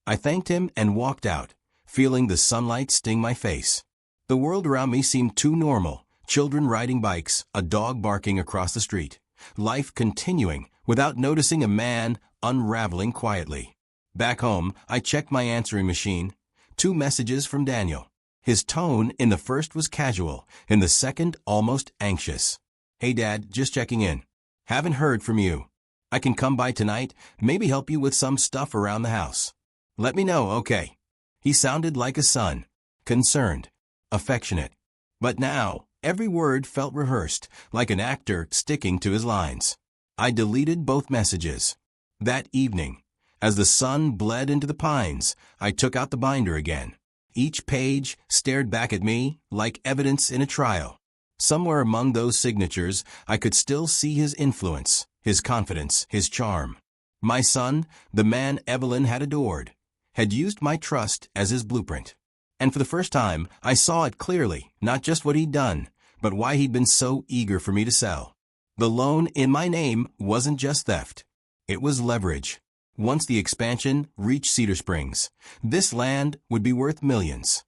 I thanked him and walked out, feeling the sunlight sting my face. The world around me seemed too normal. Children riding bikes, a dog barking across the street. Life continuing without noticing a man unraveling quietly. Back home, I checked my answering machine. 2 messages from Daniel. His tone in the first was casual, in the second almost anxious. "Hey Dad, just checking in. Haven't heard from you. I can come by tonight, maybe help you with some stuff around the house. Let me know, okay?" He sounded like a son, concerned, affectionate. But now, every word felt rehearsed, like an actor sticking to his lines. I deleted both messages. That evening, as the sun bled into the pines, I took out the binder again. Each page stared back at me like evidence in a trial. Somewhere among those signatures, I could still see his influence, his confidence, his charm. My son, the man Evelyn had adored, had used my trust as his blueprint. And for the first time, I saw it clearly, not just what he'd done, but why he'd been so eager for me to sell. The loan in my name wasn't just theft. It was leverage. Once the expansion reached Cedar Springs, this land would be worth millions.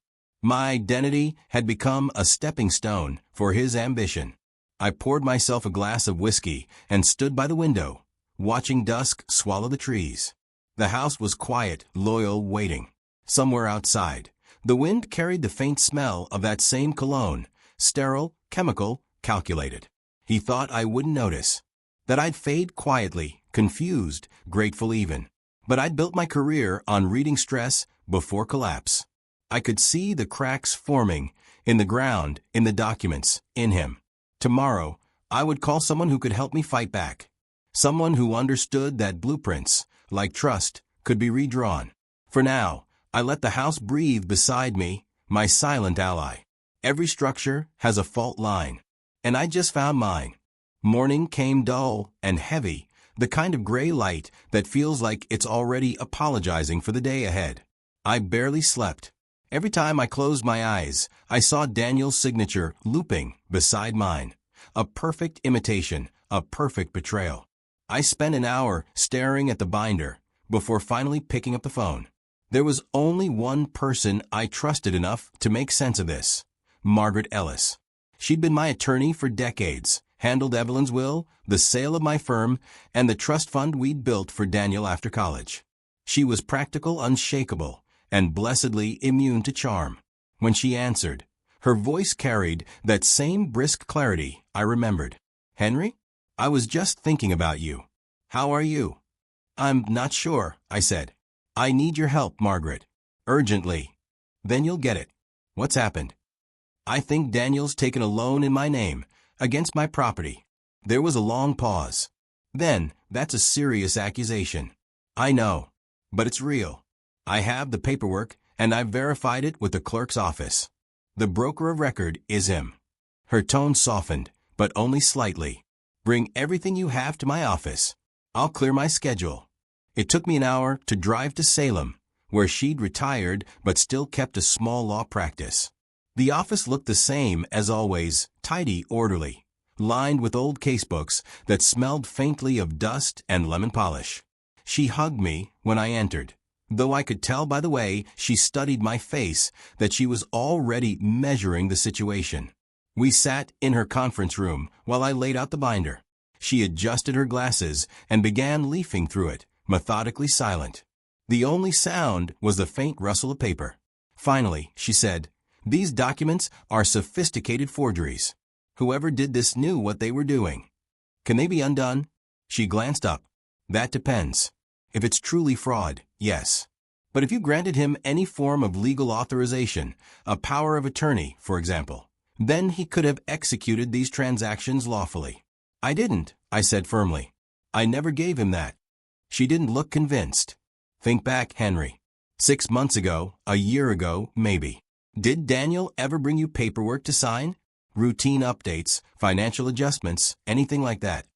My identity had become a stepping stone for his ambition. I poured myself a glass of whiskey and stood by the window, watching dusk swallow the trees. The house was quiet, loyal, waiting. Somewhere outside, the wind carried the faint smell of that same cologne, sterile, chemical, calculated. He thought I wouldn't notice, that I'd fade quietly, confused, grateful even. But I'd built my career on reading stress before collapse. I could see the cracks forming in the ground, in the documents, in him. Tomorrow, I would call someone who could help me fight back. Someone who understood that blueprints, like trust, could be redrawn. For now, I let the house breathe beside me, my silent ally. Every structure has a fault line, and I just found mine. Morning came dull and heavy, the kind of gray light that feels like it's already apologizing for the day ahead. I barely slept. Every time I closed my eyes, I saw Daniel's signature looping beside mine. A perfect imitation, a perfect betrayal. I spent an hour staring at the binder before finally picking up the phone. There was only one person I trusted enough to make sense of this: Margaret Ellis. She'd been my attorney for decades, handled Evelyn's will, the sale of my firm, and the trust fund we'd built for Daniel after college. She was practical, unshakable, and blessedly immune to charm. When she answered, her voice carried that same brisk clarity I remembered. "Henry? I was just thinking about you. How are you?" "I'm not sure," I said. "I need your help, Margaret. Urgently." "Then you'll get it." "What's happened?" "I think Daniel's taken a loan in my name, against my property." There was a long pause. "Then, that's a serious accusation." "I know. But it's real. I have the paperwork, and I've verified it with the clerk's office. The broker of record is him." Her tone softened, but only slightly. "Bring everything you have to my office. I'll clear my schedule." It took me an hour to drive to Salem, where she'd retired but still kept a small law practice. The office looked the same as always, tidy, orderly, lined with old casebooks that smelled faintly of dust and lemon polish. She hugged me when I entered, though I could tell by the way she studied my face that she was already measuring the situation. We sat in her conference room while I laid out the binder. She adjusted her glasses and began leafing through it, methodically silent. The only sound was the faint rustle of paper. Finally, she said, "These documents are sophisticated forgeries. Whoever did this knew what they were doing. Can they be undone?" She glanced up. "That depends. If it's truly fraud, yes. But if you granted him any form of legal authorization, a power of attorney, for example, then he could have executed these transactions lawfully." "I didn't," I said firmly. "I never gave him that." She didn't look convinced. "Think back, Henry. 6 months ago, a year ago, maybe. Did Daniel ever bring you paperwork to sign? Routine updates, financial adjustments, anything like that?"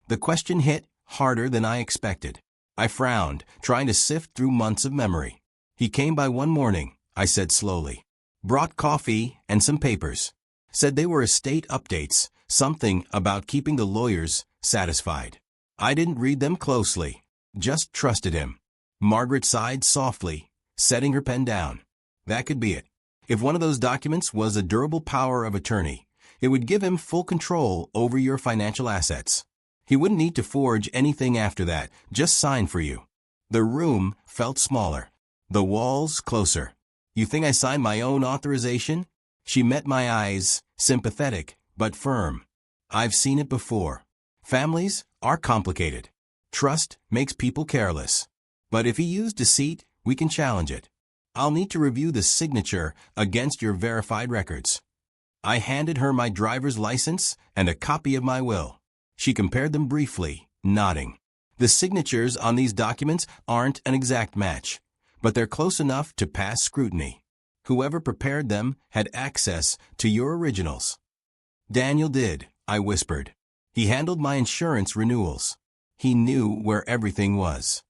The question hit harder than I expected. I frowned, trying to sift through months of memory. "He came by one morning," I said slowly. "Brought coffee and some papers. Said they were estate updates, something about keeping the lawyers satisfied. I didn't read them closely, just trusted him." Margaret sighed softly, setting her pen down. "That could be it. If one of those documents was a durable power of attorney, it would give him full control over your financial assets. He wouldn't need to forge anything after that, just sign for you." The room felt smaller, the walls closer. "You think I signed my own authorization?" She met my eyes, sympathetic but firm. "I've seen it before. Families are complicated. Trust makes people careless. But if he used deceit, we can challenge it. I'll need to review the signature against your verified records." I handed her my driver's license and a copy of my will. She compared them briefly, nodding. "The signatures on these documents aren't an exact match, but they're close enough to pass scrutiny. Whoever prepared them had access to your originals." "Daniel did," I whispered. "He handled my insurance renewals. He knew where everything was."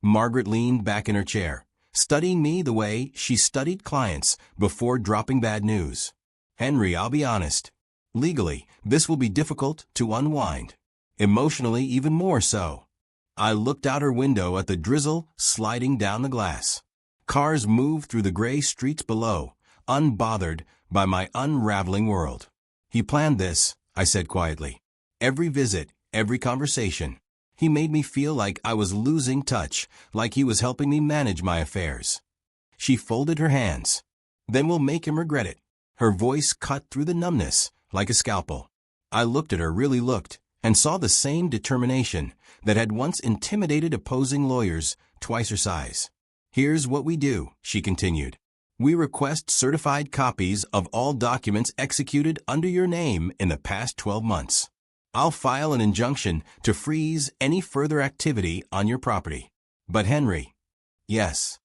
Margaret leaned back in her chair, studying me the way she studied clients before dropping bad news. "Henry, I'll be honest. Legally, this will be difficult to unwind. Emotionally, even more so." I looked out her window at the drizzle sliding down the glass. Cars moved through the gray streets below, unbothered by my unraveling world. He planned this, I said quietly. Every visit, every conversation. He made me feel like I was losing touch, like he was helping me manage my affairs. She folded her hands. Then we'll make him regret it. Her voice cut through the numbness, like a scalpel. I looked at her, really looked, and saw the same determination that had once intimidated opposing lawyers twice her size. Here's what we do, she continued. We request certified copies of all documents executed under your name in the past 12 months. I'll file an injunction to freeze any further activity on your property. But Henry, yes,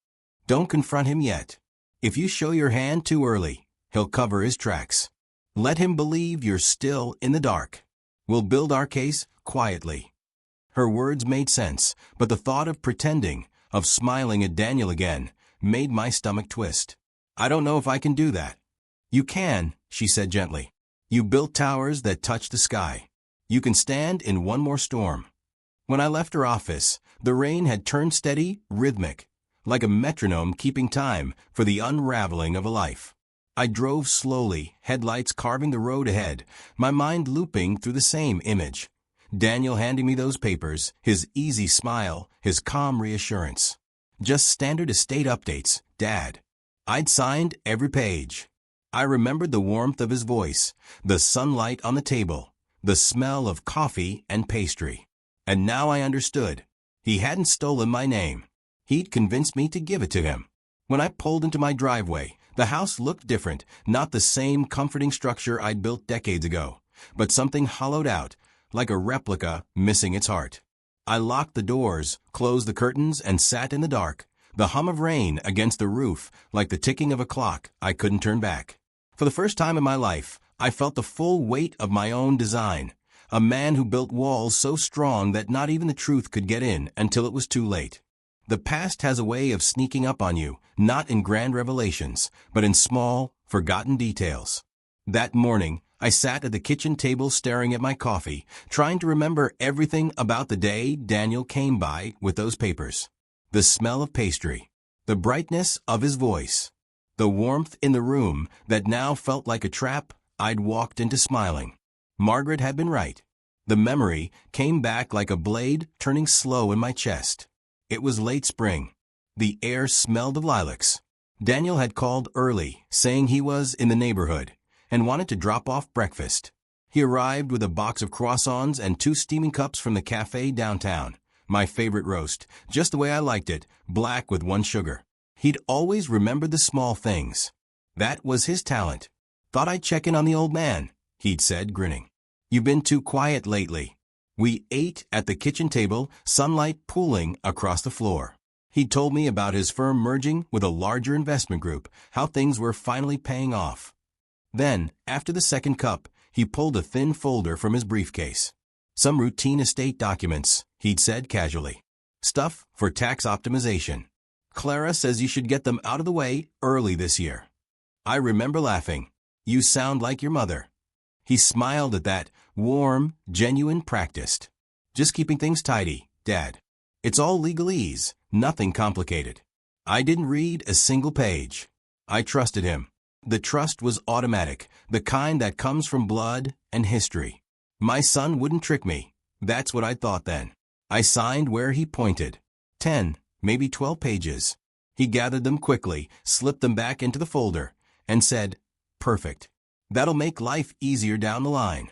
don't confront him yet. If you show your hand too early, he'll cover his tracks. Let him believe you're still in the dark. We'll build our case quietly. Her words made sense, but the thought of pretending, of smiling at Daniel again, made my stomach twist. I don't know if I can do that. You can, she said gently. You built towers that touch the sky. You can stand in one more storm. When I left her office, the rain had turned steady, rhythmic, like a metronome keeping time for the unraveling of a life. I drove slowly, headlights carving the road ahead, my mind looping through the same image. Daniel handing me those papers, his easy smile, his calm reassurance. Just standard estate updates, Dad. I'd signed every page. I remembered the warmth of his voice, the sunlight on the table, the smell of coffee and pastry. And now I understood. He hadn't stolen my name. He'd convinced me to give it to him. When I pulled into my driveway, the house looked different, not the same comforting structure I'd built decades ago, but something hollowed out, like a replica missing its heart. I locked the doors, closed the curtains, and sat in the dark, the hum of rain against the roof like the ticking of a clock I couldn't turn back. For the first time in my life, I felt the full weight of my own design, a man who built walls so strong that not even the truth could get in until it was too late. The past has a way of sneaking up on you, not in grand revelations, but in small, forgotten details. That morning, I sat at the kitchen table staring at my coffee, trying to remember everything about the day Daniel came by with those papers. The smell of pastry, the brightness of his voice, the warmth in the room that now felt like a trap I'd walked into smiling. Margaret had been right. The memory came back like a blade turning slow in my chest. It was late spring. The air smelled of lilacs. Daniel had called early, saying he was in the neighborhood and wanted to drop off breakfast. He arrived with a box of croissants and 2 steaming cups from the cafe downtown. My favorite roast, just the way I liked it, black with 1 sugar. He'd always remembered the small things. That was his talent. Thought I'd check in on the old man, he'd said, grinning. You've been too quiet lately. We ate at the kitchen table, sunlight pooling across the floor. He told me about his firm merging with a larger investment group, how things were finally paying off. Then, after the second cup, he pulled a thin folder from his briefcase. Some routine estate documents, he'd said casually. Stuff for tax optimization. Clara says you should get them out of the way early this year. I remember laughing. You sound like your mother. He smiled at that, warm, genuine, practiced. Just keeping things tidy, Dad. It's all legalese, nothing complicated. I didn't read a single page. I trusted him. The trust was automatic, the kind that comes from blood and history. My son wouldn't trick me. That's what I thought then. I signed where he pointed. 10, maybe 12 pages. He gathered them quickly, slipped them back into the folder, and said, "Perfect. That'll make life easier down the line."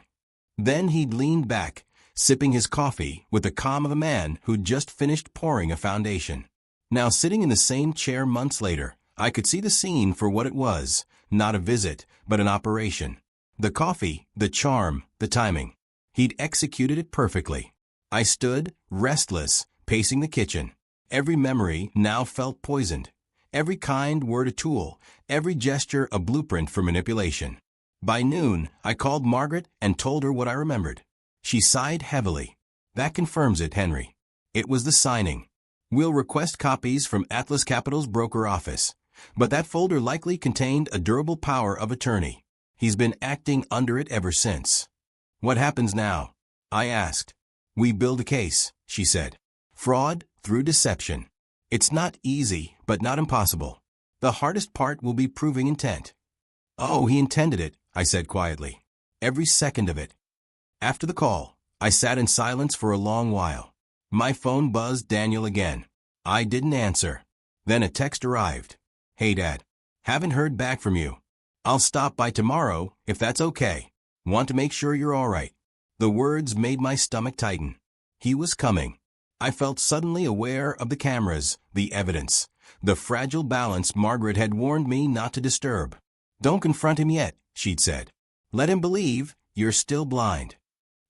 Then he'd leaned back, sipping his coffee with the calm of a man who'd just finished pouring a foundation. Now sitting in the same chair months later, I could see the scene for what it was, not a visit, but an operation. The coffee, the charm, the timing. He'd executed it perfectly. I stood, restless, pacing the kitchen. Every memory now felt poisoned. Every kind word a tool, every gesture a blueprint for manipulation. By noon, I called Margaret and told her what I remembered. She sighed heavily. That confirms it, Henry. It was the signing. We'll request copies from Atlas Capital's broker office, but that folder likely contained a durable power of attorney. He's been acting under it ever since. What happens now? I asked. We build a case, she said. Fraud through deception. It's not easy, but not impossible. The hardest part will be proving intent. Oh, he intended it, I said quietly. Every second of it. After the call, I sat in silence for a long while. My phone buzzed Daniel again. I didn't answer. Then a text arrived. Hey Dad. Haven't heard back from you. I'll stop by tomorrow, if that's okay. Want to make sure you're alright. The words made my stomach tighten. He was coming. I felt suddenly aware of the cameras, the evidence, the fragile balance Margaret had warned me not to disturb. Don't confront him yet, she'd said. Let him believe you're still blind.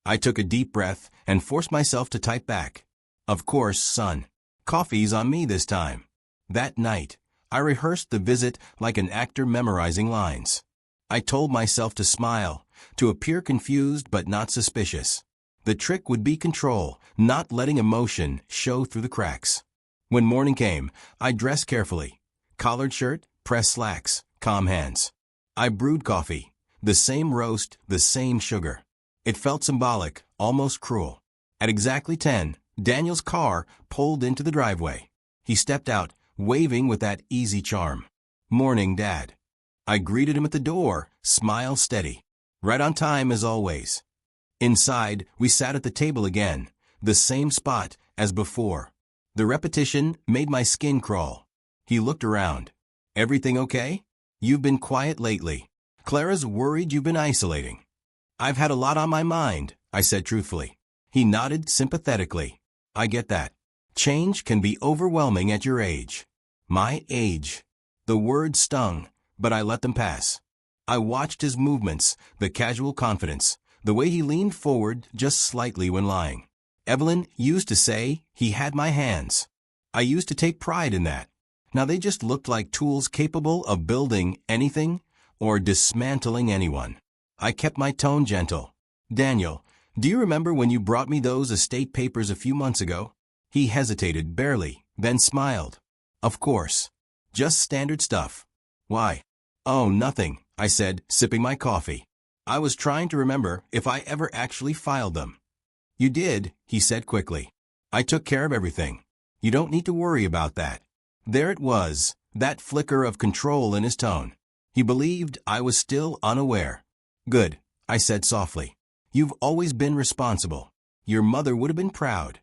I took a deep breath and forced myself to type back. Of course, son. Coffee's on me this time. That night, I rehearsed the visit like an actor memorizing lines. I told myself to smile, to appear confused but not suspicious. The trick would be control, not letting emotion show through the cracks. When morning came, I dressed carefully. Collared shirt, pressed slacks, calm hands. I brewed coffee. The same roast, the same sugar. It felt symbolic, almost cruel. At exactly 10, Daniel's car pulled into the driveway. He stepped out, waving with that easy charm. Morning, Dad. I greeted him at the door, smile steady. Right on time as always. Inside, we sat at the table again, the same spot as before. The repetition made my skin crawl. He looked around. Everything okay? You've been quiet lately. Clara's worried you've been isolating. I've had a lot on my mind, I said truthfully. He nodded sympathetically. I get that. Change can be overwhelming at your age. My age. The words stung, but I let them pass. I watched his movements, the casual confidence, the way he leaned forward just slightly when lying. Evelyn used to say he had my hands. I used to take pride in that. Now they just looked like tools capable of building anything or dismantling anyone. I kept my tone gentle. Daniel, do you remember when you brought me those estate papers a few months ago? He hesitated barely, then smiled. Of course. Just standard stuff. Why? Oh, nothing, I said, sipping my coffee. I was trying to remember if I ever actually filed them. You did, he said quickly. I took care of everything. You don't need to worry about that. There it was, that flicker of control in his tone. He believed I was still unaware. Good, I said softly. You've always been responsible. Your mother would have been proud.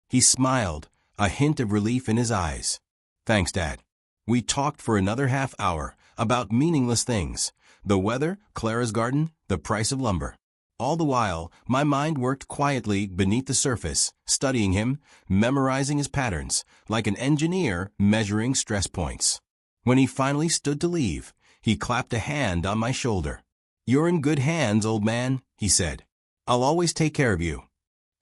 He smiled, a hint of relief in his eyes. Thanks, Dad. We talked for another half hour about meaningless things. The weather, Clara's garden, the price of lumber. All the while, my mind worked quietly beneath the surface, studying him, memorizing his patterns, like an engineer measuring stress points. When he finally stood to leave, he clapped a hand on my shoulder. You're in good hands, old man, he said. I'll always take care of you.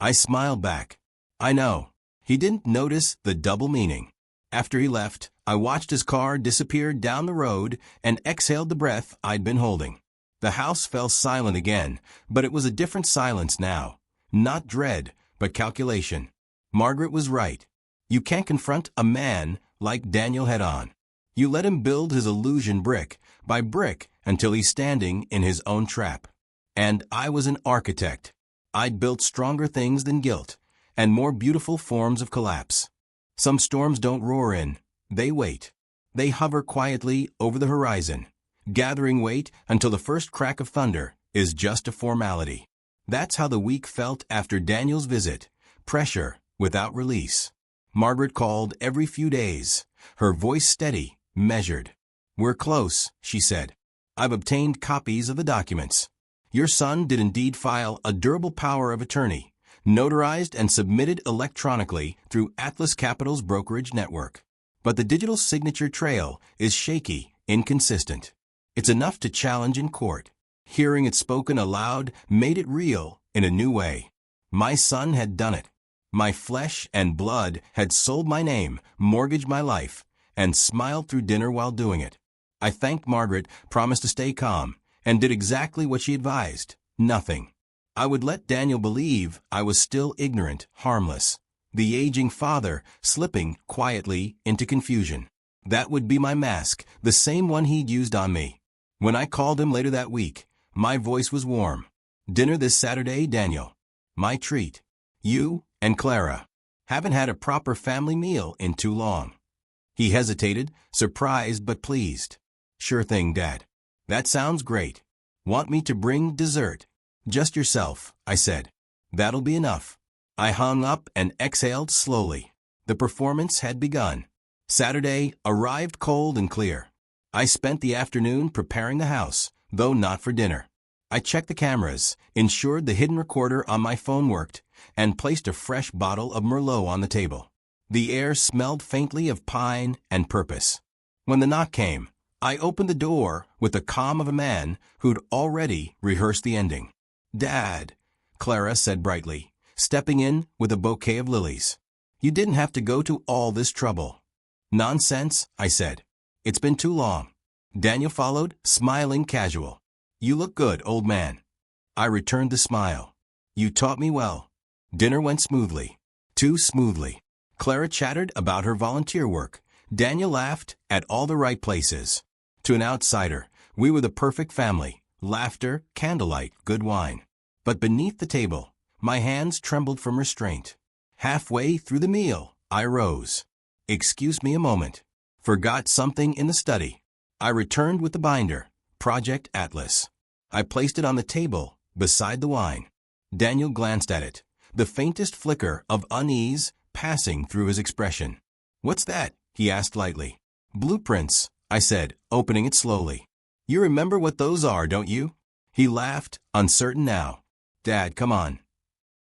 I smiled back. I know. He didn't notice the double meaning. After he left, I watched his car disappear down the road and exhaled the breath I'd been holding. The house fell silent again, but it was a different silence now. Not dread, but calculation. Margaret was right. You can't confront a man like Daniel head on. You let him build his illusion brick by brick until he's standing in his own trap. And I was an architect. I'd built stronger things than guilt, and more beautiful forms of collapse. Some storms don't roar in. They wait. They hover quietly over the horizon, gathering weight until the first crack of thunder is just a formality. That's how the week felt after Daniel's visit. Pressure without release. Margaret called every few days, her voice steady, measured. We're close, she said. I've obtained copies of the documents. Your son did indeed file a durable power of attorney, notarized and submitted electronically through Atlas Capital's brokerage network. But the digital signature trail is shaky, inconsistent. It's enough to challenge in court. Hearing it spoken aloud made it real in a new way. My son had done it. My flesh and blood had sold my name, mortgaged my life, and smiled through dinner while doing it. I thanked Margaret, promised to stay calm, and did exactly what she advised. Nothing. I would let Daniel believe I was still ignorant, harmless. The aging father slipping quietly into confusion. That would be my mask, the same one he'd used on me. When I called him later that week, my voice was warm. Dinner this Saturday, Daniel. My treat. You and Clara. Haven't had a proper family meal in too long. He hesitated, surprised but pleased. Sure thing, Dad. That sounds great. Want me to bring dessert? Just yourself, I said. That'll be enough. I hung up and exhaled slowly. The performance had begun. Saturday arrived cold and clear. I spent the afternoon preparing the house, though not for dinner. I checked the cameras, ensured the hidden recorder on my phone worked, and placed a fresh bottle of Merlot on the table. The air smelled faintly of pine and purpose. When the knock came, I opened the door with the calm of a man who'd already rehearsed the ending. "Dad," Clara said brightly, stepping in with a bouquet of lilies. "You didn't have to go to all this trouble." "Nonsense," I said. "It's been too long." Daniel followed, smiling casual. "You look good, old man." I returned the smile. "You taught me well." Dinner went smoothly. Too smoothly. Clara chattered about her volunteer work. Daniel laughed at all the right places. To an outsider, we were the perfect family. Laughter, candlelight, good wine. But beneath the table, my hands trembled from restraint. Halfway through the meal, I rose. "Excuse me a moment." Forgot something in the study. I returned with the binder, Project Atlas. I placed it on the table, beside the wine. Daniel glanced at it, the faintest flicker of unease passing through his expression. "What's that?" he asked lightly. "Blueprints," I said, opening it slowly. "You remember what those are, don't you?" He laughed, uncertain now. "Dad, come on."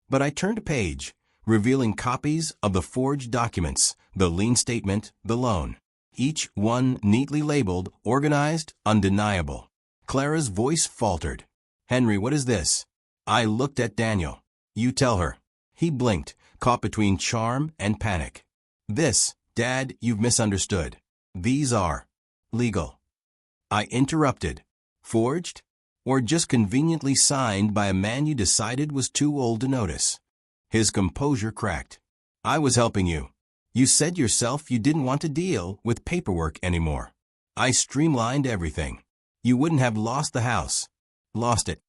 But I turned a page, revealing copies of the forged documents, the lien statement, the loan. Each one neatly labeled, organized, undeniable. Clara's voice faltered. "Henry, what is this?" I looked at Daniel. "You tell her." He blinked, caught between charm and panic. "This, Dad, you've misunderstood. These are legal." I interrupted. "Forged? Or just conveniently signed by a man you decided was too old to notice?" His composure cracked. "I was helping you. You said yourself you didn't want to deal with paperwork anymore. I streamlined everything. You wouldn't have lost the house." "Lost it?"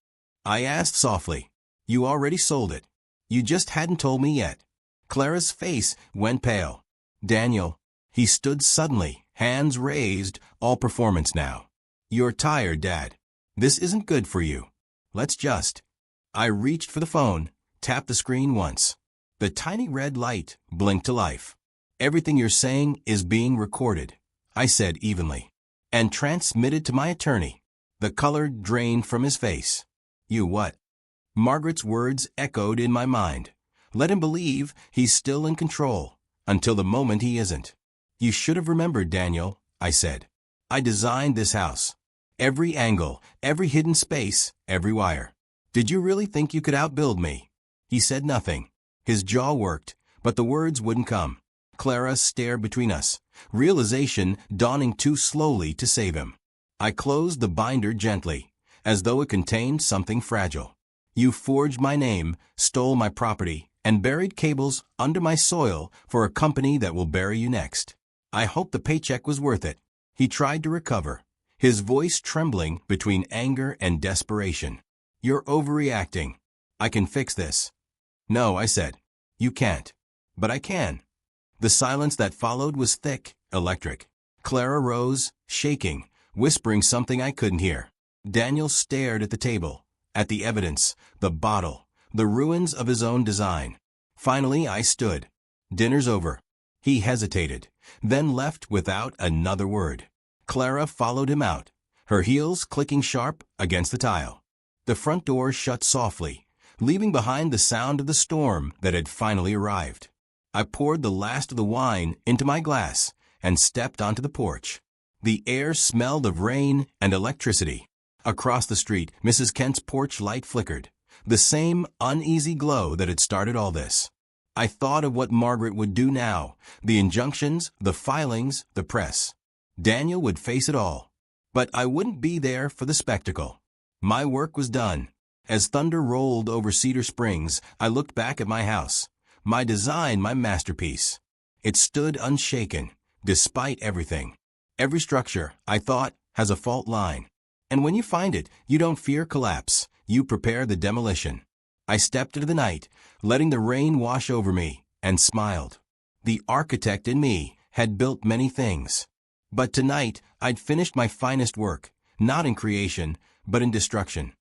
I asked softly. "You already sold it. You just hadn't told me yet." Clara's face went pale. "Daniel." He stood suddenly, hands raised, all performance now. "You're tired, Dad. This isn't good for you. Let's just." I reached for the phone, tapped the screen once. The tiny red light blinked to life. "Everything you're saying is being recorded," I said evenly, "and transmitted to my attorney." The color drained from his face. "You what?" Margaret's words echoed in my mind. "Let him believe he's still in control, until the moment he isn't." "You should have remembered, Daniel," I said. "I designed this house. Every angle, every hidden space, every wire. Did you really think you could outbuild me?" He said nothing. His jaw worked, but the words wouldn't come. Clara stared between us, realization dawning too slowly to save him. I closed the binder gently, as though it contained something fragile. "You forged my name, stole my property, and buried cables under my soil for a company that will bury you next. I hope the paycheck was worth it." He tried to recover, his voice trembling between anger and desperation. "You're overreacting. I can fix this." "No," I said. "You can't." "But I can." The silence that followed was thick, electric. Clara rose, shaking, whispering something I couldn't hear. Daniel stared at the table, at the evidence, the bottle, the ruins of his own design. Finally, I stood. "Dinner's over." He hesitated, then left without another word. Clara followed him out, her heels clicking sharp against the tile. The front door shut softly, leaving behind the sound of the storm that had finally arrived. I poured the last of the wine into my glass and stepped onto the porch. The air smelled of rain and electricity. Across the street, Mrs. Kent's porch light flickered, the same uneasy glow that had started all this. I thought of what Margaret would do now, the injunctions, the filings, the press. Daniel would face it all. But I wouldn't be there for the spectacle. My work was done. As thunder rolled over Cedar Springs, I looked back at my house. My design, my masterpiece. It stood unshaken, despite everything. Every structure, I thought, has a fault line. And when you find it, you don't fear collapse. You prepare the demolition. I stepped into the night, letting the rain wash over me, and smiled. The architect in me had built many things. But tonight, I'd finished my finest work, not in creation, but in destruction.